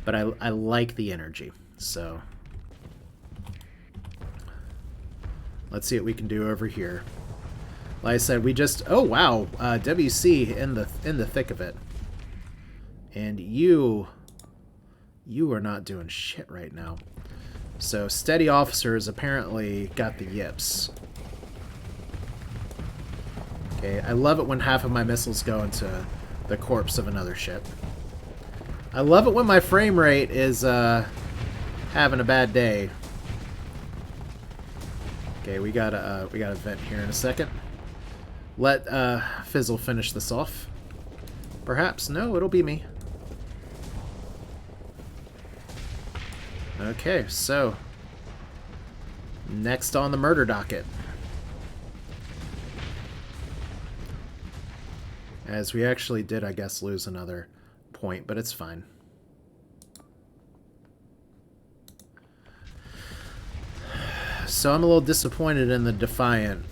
but I like the energy. So let's see what we can do over here. Like I said, we just, oh wow, WC in the thick of it, and you are not doing shit right now. So steady officers apparently got the yips. Okay, I love it when half of my missiles go into the corpse of another ship. I love it when my frame rate is having a bad day. Okay, we got a vent here in a second. Let Fizzle finish this off. Perhaps. No, it'll be me. Okay, so next on the murder docket, as we actually did, I guess, lose another point, but it's fine. So I'm a little disappointed in the Defiant.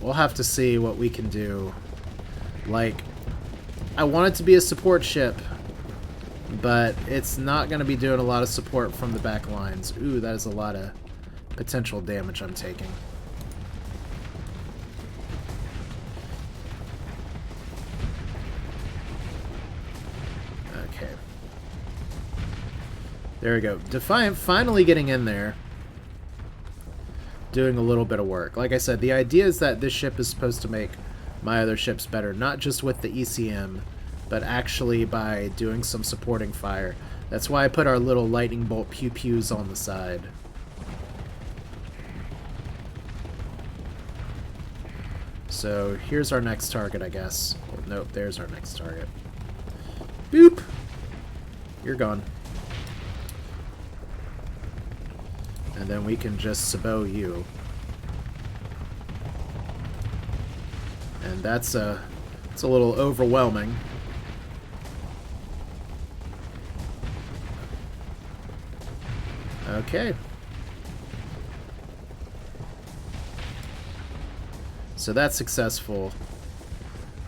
We'll have to see what we can do. Like, I want it to be a support ship, but it's not going to be doing a lot of support from the back lines. Ooh, that is a lot of potential damage I'm taking. Okay. There we go. Defiant finally getting in there. Doing a little bit of work. Like I said, the idea is that this ship is supposed to make my other ships better, not just with the ECM, but actually by doing some supporting fire. That's why I put our little lightning bolt pew-pews on the side. So here's our next target, I guess. Nope, there's our next target. Boop! You're gone. And then we can just sabot you. And it's a little overwhelming. Okay. So that's successful.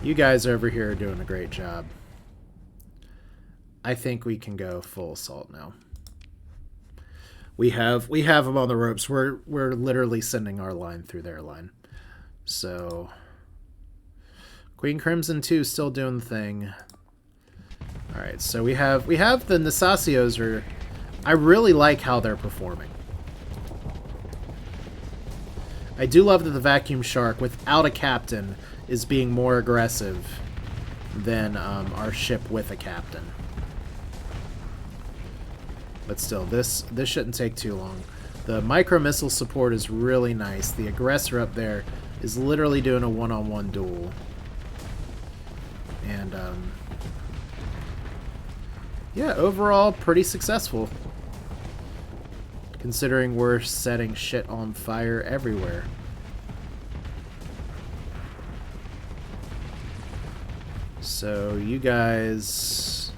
You guys over here are doing a great job. I think we can go full assault now. We have them on the ropes. We're literally sending our line through their line. So Queen Crimson 2 still doing the thing. All right, so we have the Nasacios are. I really like how they're performing. I do love that the Vacuum Shark, without a captain, is being more aggressive than our ship with a captain. But still, this shouldn't take too long. The micro-missile support is really nice. The aggressor up there is literally doing a one-on-one duel. And, yeah, overall, pretty successful. Considering we're setting shit on fire everywhere. So, you guys...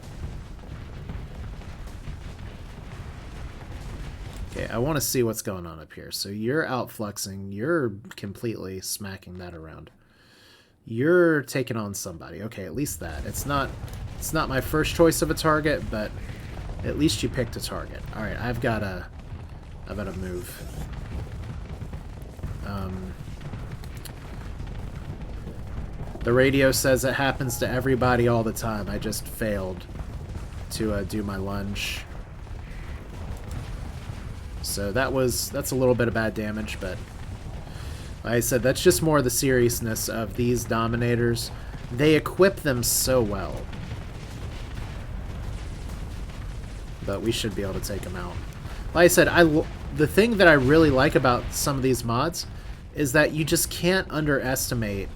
Okay, I want to see what's going on up here. So you're outfluxing. You're completely smacking that around. You're taking on somebody. Okay, at least that. It's not my first choice of a target, but at least you picked a target. All right, I've got to move. The radio says it happens to everybody all the time. I just failed to do my lunge. So that's a little bit of bad damage, but like I said, that's just more the seriousness of these Dominators. They equip them so well. But we should be able to take them out. Like I said, the thing that I really like about some of these mods is that you just can't underestimate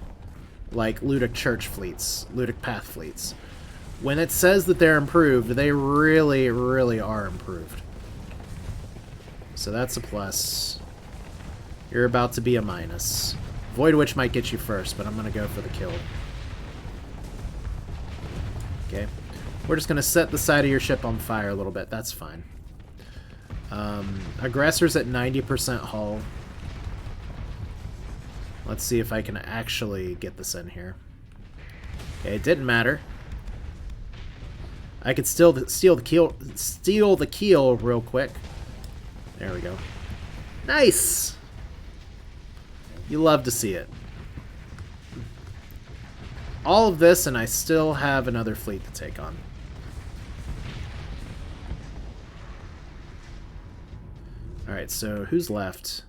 like Ludic Church fleets, Ludic Path fleets. When it says that they're improved, they really, really are improved. So that's a plus. You're about to be a minus. Void Witch might get you first, but I'm going to go for the kill. Okay. We're just going to set the side of your ship on fire a little bit. That's fine. Aggressor's at 90% hull. Let's see if I can actually get this in here. Okay, it didn't matter. I could still steal the keel real quick. There we go. Nice! You love to see it. All of this, and I still have another fleet to take on. Alright, so who's left?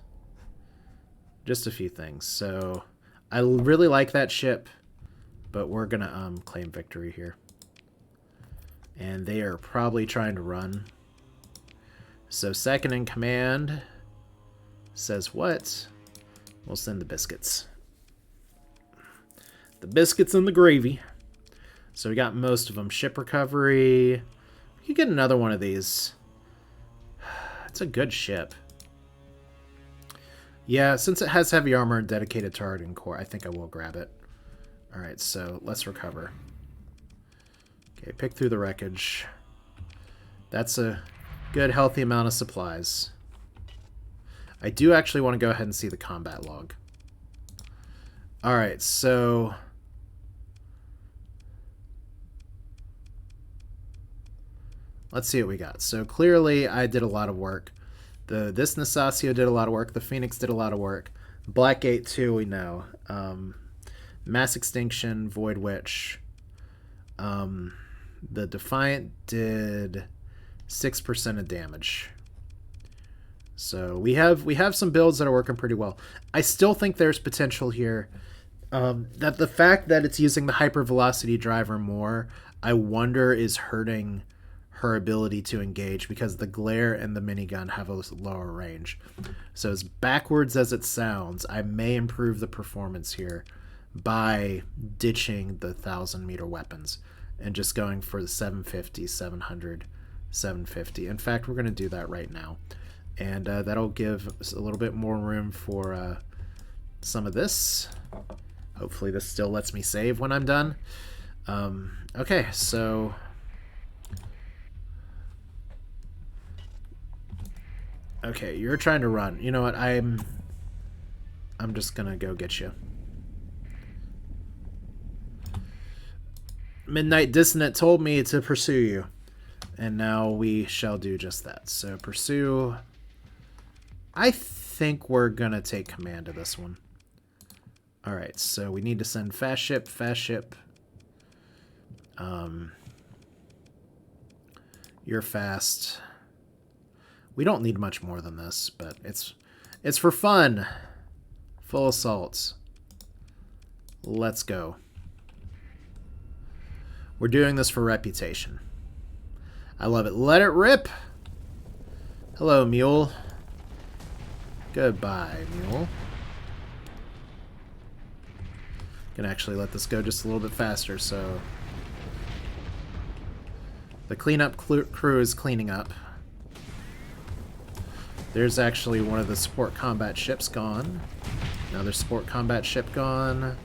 Just a few things. So, I really like that ship, but we're gonna claim victory here. And they are probably trying to run. So second in command says what? We'll send the biscuits. The biscuits and the gravy. So we got most of them. Ship recovery. We could get another one of these. It's a good ship. Yeah, since it has heavy armor and dedicated targeting core, I think I will grab it. Alright, so let's recover. Okay, pick through the wreckage. That's a good, healthy amount of supplies. I do actually want to go ahead and see the combat log. Alright, so... let's see what we got. So clearly I did a lot of work. This Nasacio did a lot of work. The Phoenix did a lot of work. Blackgate 2 we know. Mass Extinction, Void Witch. The Defiant did 6% of damage. So we have some builds that are working pretty well. I still think there's potential here. That the fact that it's using the hypervelocity driver more, I wonder is hurting her ability to engage because the glare and the minigun have a lower range. So as backwards as it sounds, I may improve the performance here by ditching the 1,000-meter weapons and just going for the 750, 700, 750. In fact, we're going to do that right now. And that'll give us a little bit more room for some of this. Hopefully this still lets me save when I'm done. Okay, so... Okay, you're trying to run. You know what? I'm just gonna go get you. Midnight Dissonant told me to pursue you. And now we shall do just that. So pursue. I think we're gonna take command of this one. Alright, so we need to send fast ship, fast ship. You're fast. We don't need much more than this, but it's for fun. Full assaults. Let's go. We're doing this for reputation. I love it. Let it rip. Hello, mule. Goodbye, mule. Can actually let this go just a little bit faster, so the cleanup crew is cleaning up. There's actually one of the support combat ships gone. Another support combat ship gone.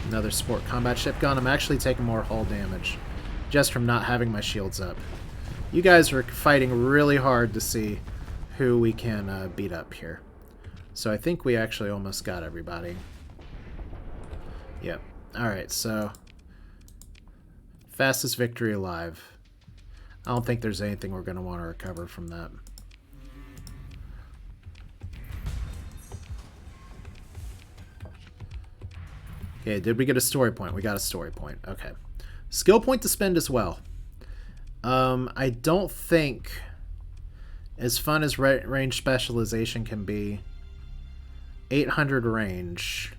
Another support combat ship gone. I'm actually taking more hull damage just from not having my shields up. You guys are fighting really hard to see who we can beat up here. So I think we actually almost got everybody. Yep. Alright, so fastest victory alive. I don't think there's anything we're going to want to recover from that. Okay, did we get a story point? We got a story point. Okay. Skill point to spend as well. I don't think, as fun as range specialization can be, 800 range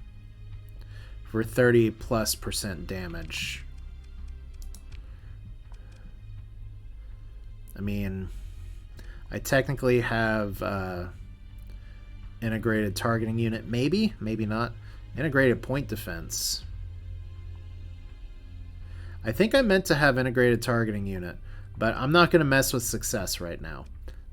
for 30+% damage. I mean, I technically have integrated targeting unit, maybe, maybe not. Integrated point defense. I think I meant to have integrated targeting unit, but I'm not going to mess with success right now.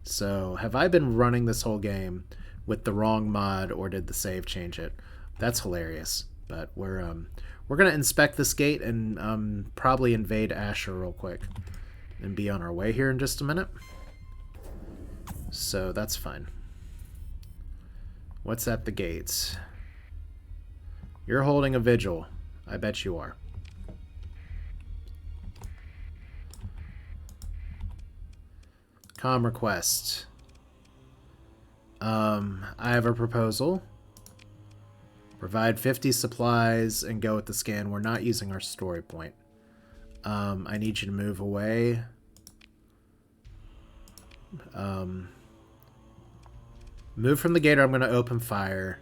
So, have I been running this whole game with the wrong mod, or did the save change it? That's hilarious. But we're going to inspect this gate and probably invade Asher real quick and be on our way here in just a minute. So, that's fine. What's at the gates? You're holding a vigil. I bet you are. Com request. I have a proposal. Provide 50 supplies and go with the scan. We're not using our story point. I need you to move away. Move from the gate or I'm going to open fire.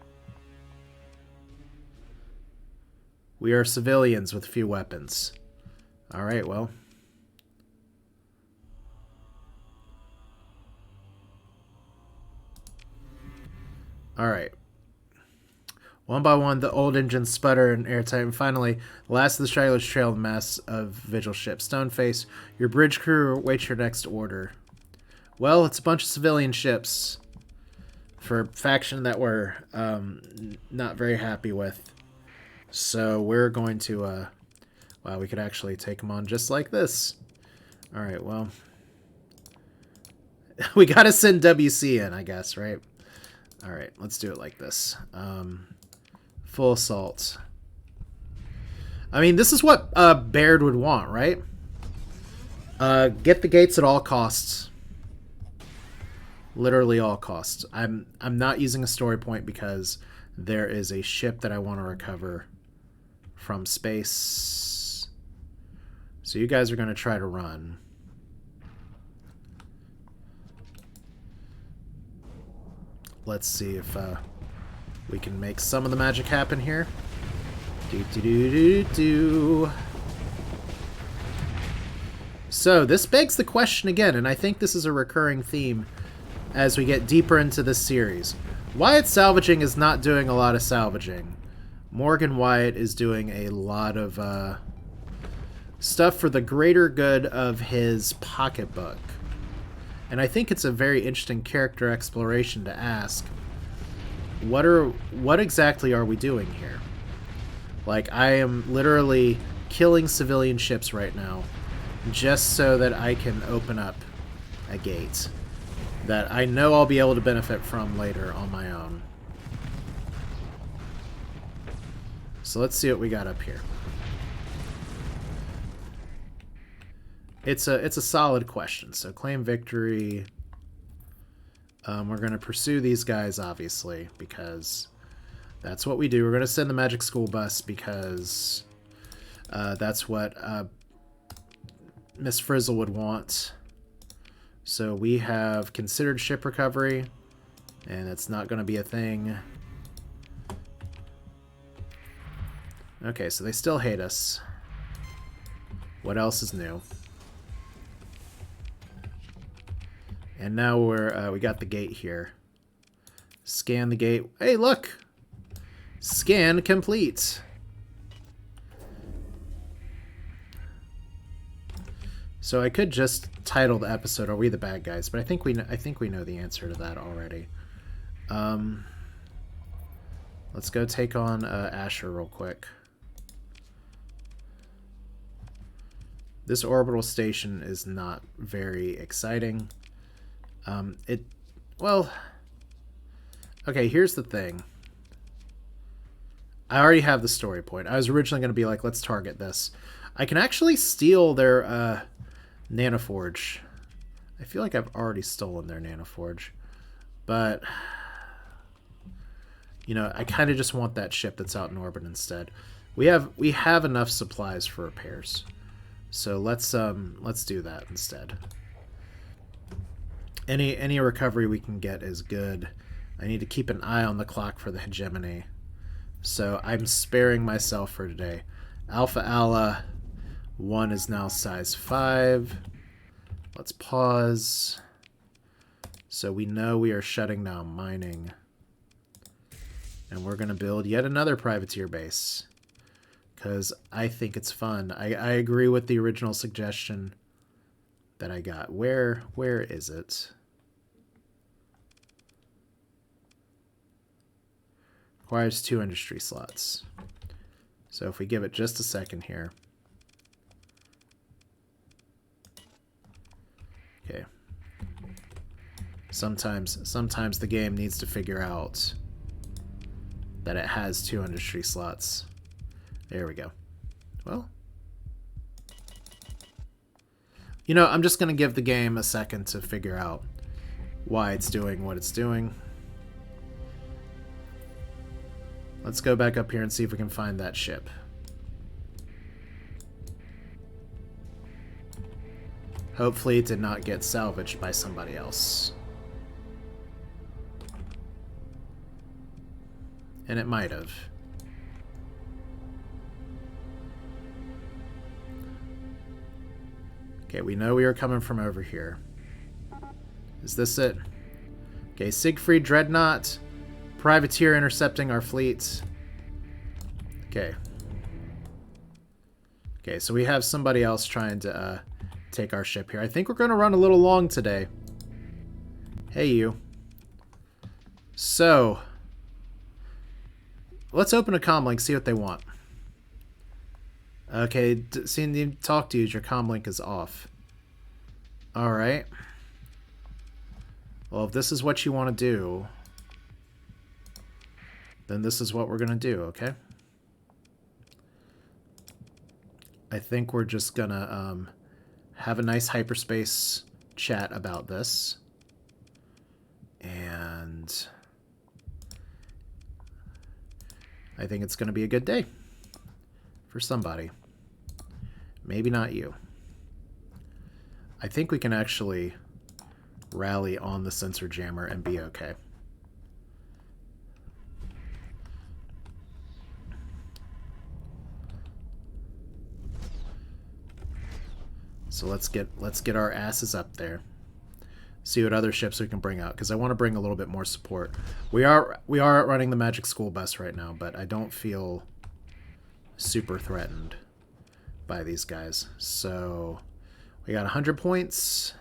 We are civilians with few weapons. Alright, well. Alright. One by one, the old engines sputter and airtight. And finally, the last of the stragglers trail the mass of vigil ships. Stoneface, your bridge crew awaits your next order. Well, it's a bunch of civilian ships for a faction that we're not very happy with. So we're going to, wow, we could actually take them on just like this. Alright, well. We gotta send WC in, I guess, right? Alright, let's do it like this. Full assault. I mean, this is what Baird would want, right? Get the gates at all costs. Literally all costs. I'm not using a story point because there is a ship that I want to recover from space. So you guys are going to try to run. Let's see if we can make some of the magic happen here. So this begs the question again, and I think this is a recurring theme as we get deeper into this series. Wyatt Salvaging is not doing a lot of salvaging. Morgan Wyatt is doing a lot of stuff for the greater good of his pocketbook. And I think it's a very interesting character exploration to ask, what exactly are we doing here? Like, I am literally killing civilian ships right now just so that I can open up a gate. that I know I'll be able to benefit from later on my own. So let's see what we got up here. It's a solid question. So claim victory. We're going to pursue these guys, obviously, because that's what we do. We're going to send the magic school bus because that's what Miss Frizzle would want. So we have considered ship recovery, and it's not going to be a thing. Okay, so they still hate us. What else is new? And now we got the gate here. Scan the gate. Hey, look! Scan complete. So I could just title the episode "Are We the Bad Guys?" But I think we know the answer to that already. Let's go take on Asher real quick. This orbital station is not very exciting. Well, okay, here's the thing. I already have the story point. I was originally going to be like, let's target this. I can actually steal their nanoforge. I feel like I've already stolen their nanoforge. But, you know, I kind of just want that ship that's out in orbit instead. We have enough supplies for repairs. So let's do that instead. Any recovery we can get is good. I need to keep an eye on the clock for the hegemony. So I'm sparing myself for today. Alpha Ala 1 is now size 5. Let's pause. So we know we are shutting down mining. And we're going to build yet another privateer base. Because I think it's fun. I agree with the original suggestion that I got. Where is it? Requires 2 industry slots. So if we give it just a second here. Okay. Sometimes the game needs to figure out that it has 2 industry slots. There we go. Well, you know, I'm just going to give the game a second to figure out why it's doing what it's doing. Let's go back up here and see if we can find that ship. Hopefully it did not get salvaged by somebody else. And it might have. Okay, we know we are coming from over here. Is this it? Okay, Siegfried Dreadnought. Privateer intercepting our fleet. Okay. Okay, so we have somebody else trying to take our ship here. I think we're going to run a little long today. Hey, you. So, let's open a comlink, see what they want. Okay, seeing them talk to you, your comlink is off. Alright. Well, if this is what you want to do, then this is what we're going to do, okay? I think we're just going to have a nice hyperspace chat about this. And I think it's going to be a good day for somebody. Maybe not you. I think we can actually rally on the sensor jammer and be okay. So let's get our asses up there. See what other ships we can bring out, because I want to bring a little bit more support. We are running the Magic School Bus right now, but I don't feel super threatened by these guys. So we got 100 points.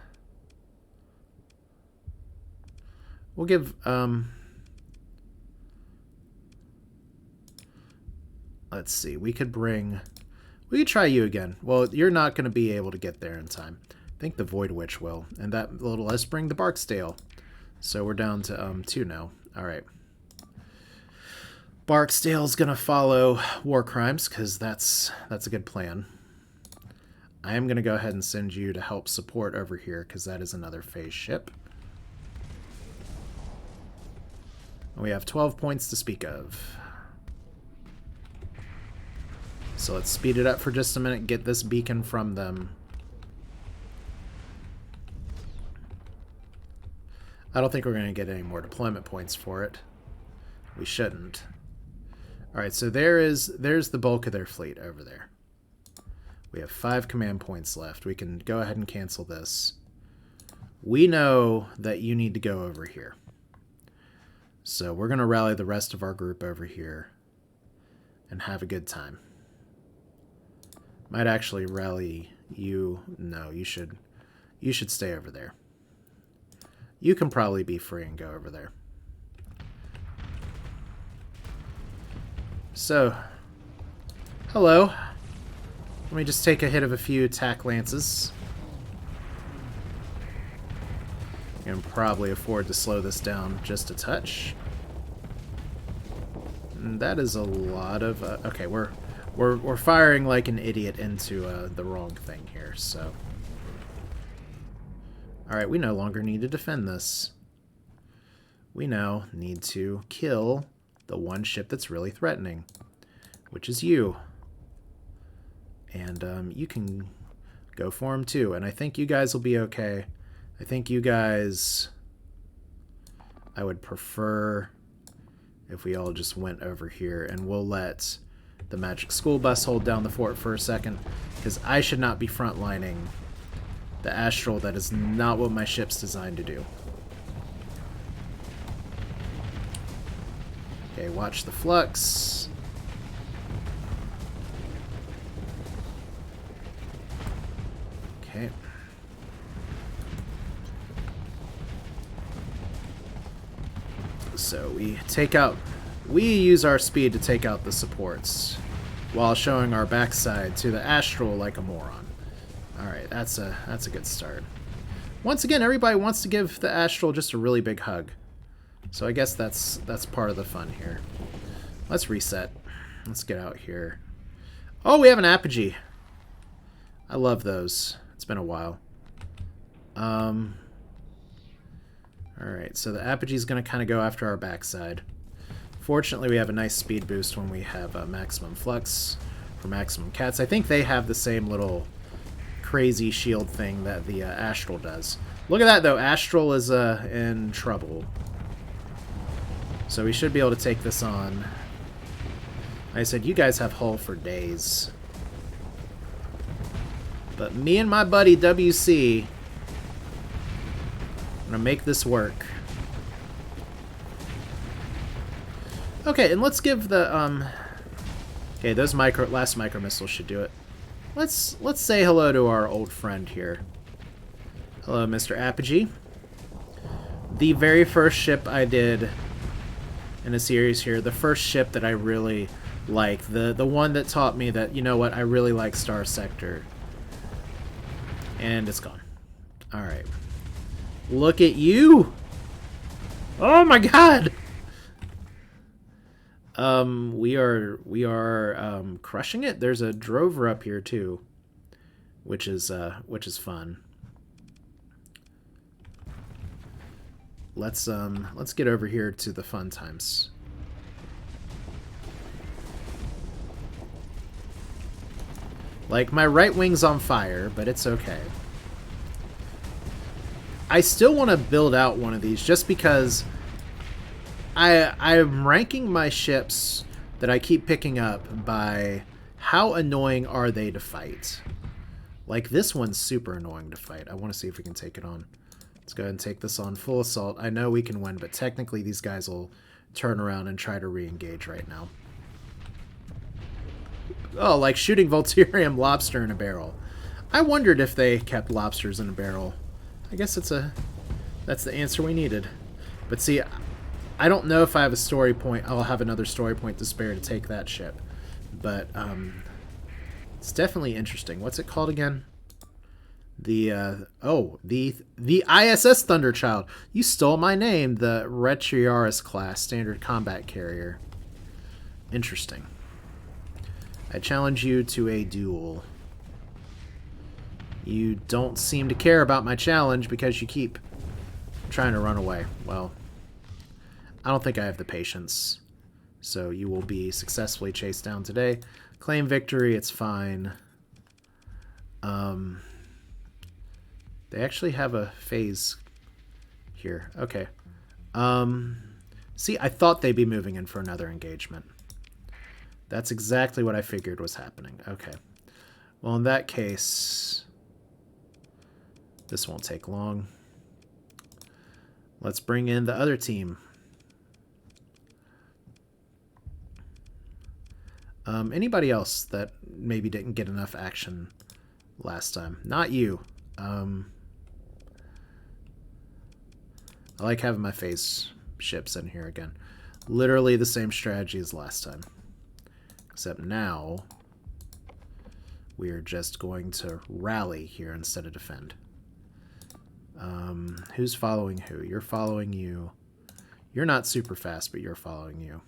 We'll give let's see. We could try you again. Well, you're not going to be able to get there in time. I think the Void Witch will. And that little, let's bring the Barksdale. So we're down to 2 now. All right. Barksdale's gonna follow War Crimes because that's a good plan. I am gonna go ahead and send you to help support over here because that is another phase ship. We have 12 points to speak of. So let's speed it up for just a minute, get this beacon from them. I don't think we're going to get any more deployment points for it. We shouldn't. Alright, so there's the bulk of their fleet over there. We have 5 command points left. We can go ahead and cancel this. We know that you need to go over here. So we're going to rally the rest of our group over here and have a good time. Might actually rally you. No, you should stay over there. You can probably be free and go over there. So, hello. Let me just take a hit of a few attack lances. I can probably afford to slow this down just a touch. And that is a lot of... okay, we're firing like an idiot into the wrong thing here, so... Alright, we no longer need to defend this. We now need to kill the one ship that's really threatening, which is you. And you can go for him too, and I think you guys will be okay. I think you guys... I would prefer if we all just went over here, and we'll let the Magic School Bus hold down the fort for a second, because I should not be frontlining the Astral. That is not what my ship's designed to do. Okay, watch the flux. Okay. So we use our speed to take out the supports while showing our backside to the Astral like a moron. Alright, that's a good start. Once again, everybody wants to give the Astral just a really big hug. So I guess that's part of the fun here. Let's reset. Let's get out here. Oh, we have an apogee. I love those. It's been a while. Alright, so the apogee is going to kind of go after our backside. Fortunately, we have a nice speed boost when we have maximum flux for maximum cats. I think they have the same little crazy shield thing that the Astral does. Look at that, though. Astral is in trouble. So we should be able to take this on. Like I said, you guys have hull for days. But me and my buddy WC are going to make this work. Okay, and let's give the okay, those last micro missiles should do it. Let's say hello to our old friend here. Hello, Mr. Apogee. The very first ship I did in a series here, the first ship that I really liked, the one that taught me that, you know what, I really like Starsector. And it's gone. Alright. Look at you! Oh my god! We are crushing it. There's a drover up here too, which is fun. Let's get over here to the fun times. Like, my right wing's on fire, but it's okay. I still want to build out one of these just because I'm ranking my ships that I keep picking up by how annoying are they to fight. Like, this one's super annoying to fight. I want to see if we can take it on. Let's go ahead and take this on full assault. I know we can win, but technically these guys will turn around and try to re-engage right now. Oh, like shooting Volturium lobster in a barrel. I wondered if they kept lobsters in a barrel. I guess that's the answer we needed. But see, I don't know if I have a story point. I'll have another story point to spare to take that ship. But it's definitely interesting. What's it called again? The ISS Thunderchild. You stole my name. The Retriaris class standard combat carrier. Interesting. I challenge you to a duel. You don't seem to care about my challenge because you keep trying to run away. Well, I don't think I have the patience. So you will be successfully chased down today. Claim victory, it's fine. They actually have a phase here. Okay. See, I thought they'd be moving in for another engagement. That's exactly what I figured was happening. Okay. Well, in that case, this won't take long. Let's bring in the other team. Anybody else that maybe didn't get enough action last time? Not you. I like having my phase ships in here again. Literally the same strategy as last time. Except now, we are just going to rally here instead of defend. Who's following who? You're following you. You're not super fast, but you're following you.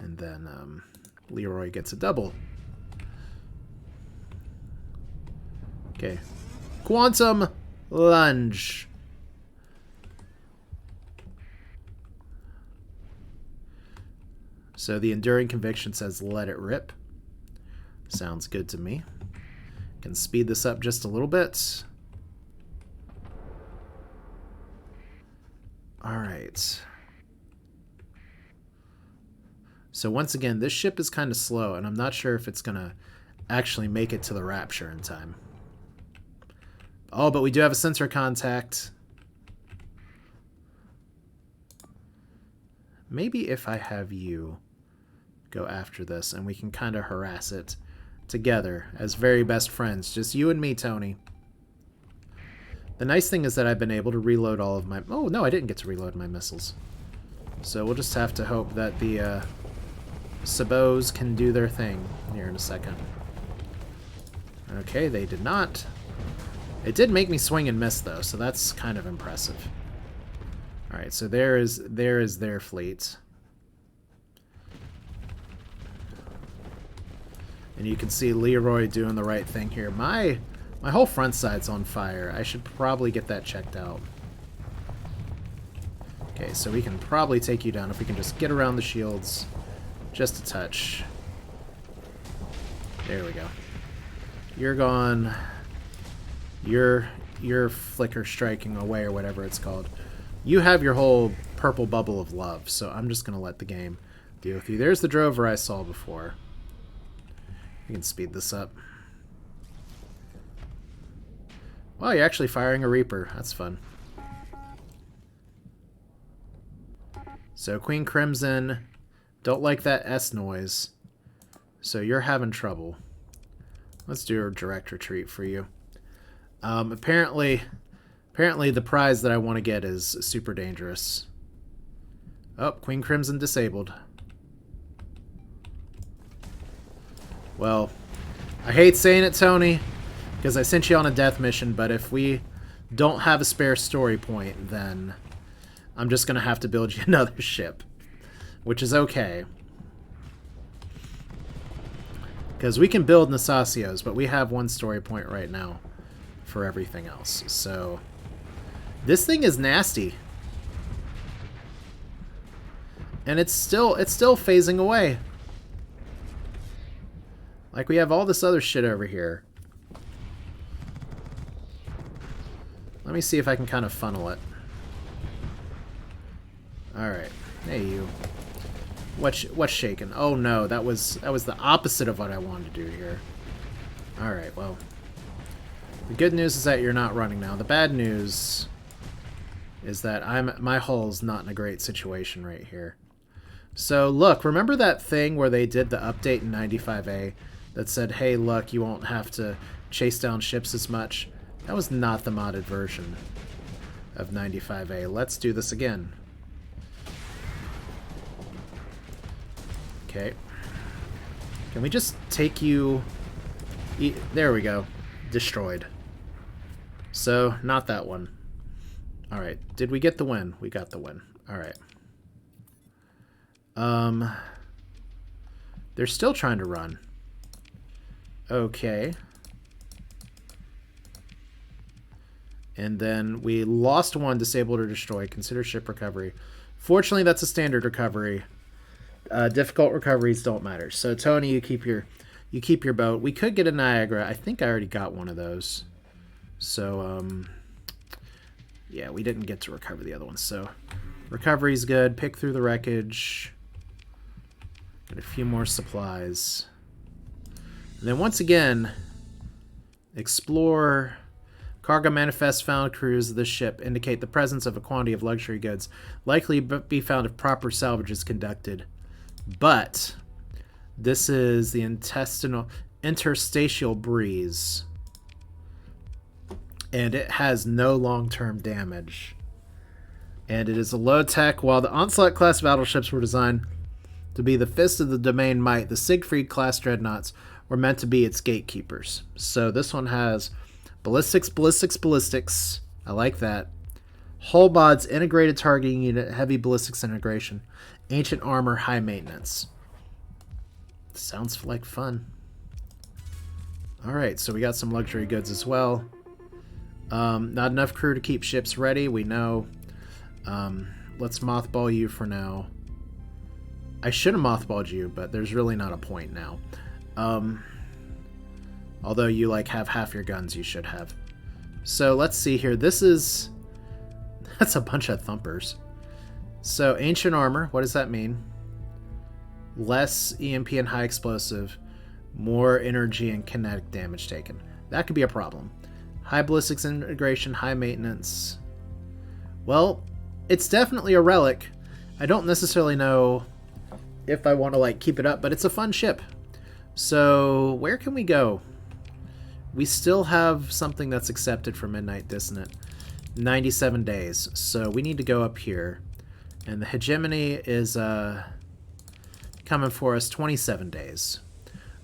And then Leroy gets a double. Okay. Quantum lunge. So the enduring conviction says let it rip. Sounds good to me. Can speed this up just a little bit. All right. So once again, this ship is kind of slow, and I'm not sure if it's going to actually make it to the Rapture in time. Oh, but we do have a sensor contact. Maybe if I have you go after this, and we can kind of harass it together as very best friends. Just you and me, Tony. The nice thing is that I've been able to reload all of my... Oh, no, I didn't get to reload my missiles. So we'll just have to hope that the Sabots can do their thing here in a second. Okay, they did not. It did make me swing and miss, though, so that's kind of impressive. Alright, so there is their fleet. And you can see Leroy doing the right thing here. My whole front side's on fire. I should probably get that checked out. Okay, so we can probably take you down if we can just get around the shields. Just a touch. There we go. You're gone. You're flicker striking away or whatever it's called. You have your whole purple bubble of love, so I'm just going to let the game deal with you. There's the drover I saw before. We can speed this up. Wow, you're actually firing a Reaper. That's fun. So Queen Crimson, don't like that S noise. So you're having trouble. Let's do a direct retreat for you. Apparently the prize that I want to get is super dangerous. Oh, Queen Crimson disabled. Well, I hate saying it, Tony, because I sent you on a death mission, but if we don't have a spare story point, then I'm just going to have to build you another ship, which is okay. Because we can build Nasacios, but we have one story point right now for everything else. So this thing is nasty. And it's still phasing away. Like, we have all this other shit over here. Let me see if I can kind of funnel it. Alright. Hey, you. What's shaking? Oh no, that was the opposite of what I wanted to do here. Alright, well. The good news is that you're not running now. The bad news is that my hull's not in a great situation right here. So, look, remember that thing where they did the update in 95A that said, hey, look, you won't have to chase down ships as much? That was not the modded version of 95A. Let's do this again. Okay. Can we just take you... There we go. destroyed. So, not that one. Alright, did we get the win? We got the win. Alright. They're still trying to run. Okay. And then we lost one, disabled or destroyed. Consider ship recovery. Fortunately, that's a standard recovery. Difficult recoveries don't matter. So Tony, you keep your boat. We could get a Niagara. I think I already got one of those. So yeah, we didn't get to recover the other one. So recovery's good. Pick through the wreckage. Get a few more supplies. And then once again, explore. Cargo manifests found crews of the ship indicate the presence of a quantity of luxury goods, likely be found if proper salvage is conducted. But this is the interstitial breeze, and it has no long-term damage. And it is a low-tech. While the Onslaught-class battleships were designed to be the fist of the domain might, the Siegfried-class dreadnoughts were meant to be its gatekeepers. So this one has ballistics. I like that. Hull mods, integrated targeting unit, heavy ballistics integration, ancient armor, high maintenance. Sounds like fun. Alright, so we got some luxury goods as well. Not enough crew to keep ships ready, we know. Let's mothball you for now. I should have mothballed you, but there's really not a point now. Although you like have half your guns, you should have. So let's see here. That's a bunch of thumpers. So ancient armor, what does that mean? Less EMP and high explosive, more energy and kinetic damage taken. That could be a problem. High ballistics integration, high maintenance. Well, it's definitely a relic. I don't necessarily know if I want to like keep it up, but it's a fun ship. So where can we go? We still have something that's accepted for Midnight Dissonant. 97 days. So we need to go up here. And the hegemony is coming for us 27 days.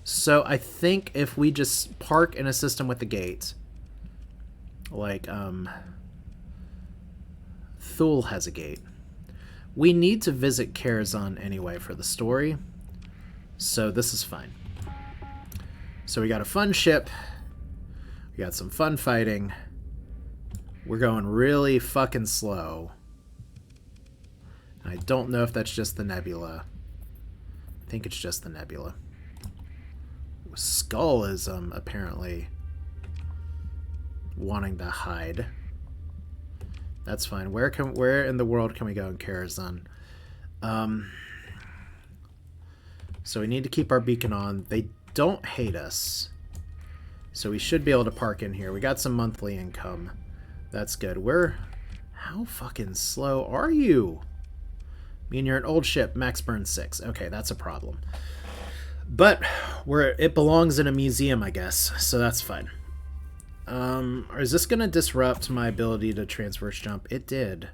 So I think if we just park in a system with the gate, like Thule has a gate. We need to visit Karazhan anyway for the story. So this is fine. So we got a fun ship. We got some fun fighting. We're going really fucking slow. I don't know if that's just the nebula. I think it's just the nebula. Skull is apparently wanting to hide. That's fine. Where in the world can we go in Karazhan? So we need to keep our beacon on. They don't hate us. So we should be able to park in here. We got some monthly income. That's good. How fucking slow are you? I mean, you're an old ship. Max burn 6. Okay, that's a problem. But it belongs in a museum, I guess. So that's fine. Is this going to disrupt my ability to transverse jump? It did.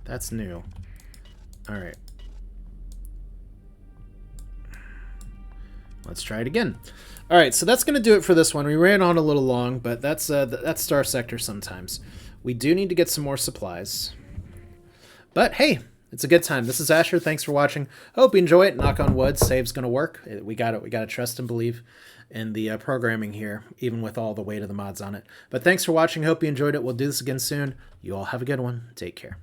That's new. Alright. Let's try it again. Alright, so that's going to do it for this one. We ran on a little long, but that's Starsector sometimes. We do need to get some more supplies. But hey, it's a good time. This is Asher. Thanks for watching. Hope you enjoy it. Knock on wood. Save's going to work. We got it. We got to trust and believe in the programming here, even with all the weight of the mods on it. But thanks for watching. Hope you enjoyed it. We'll do this again soon. You all have a good one. Take care.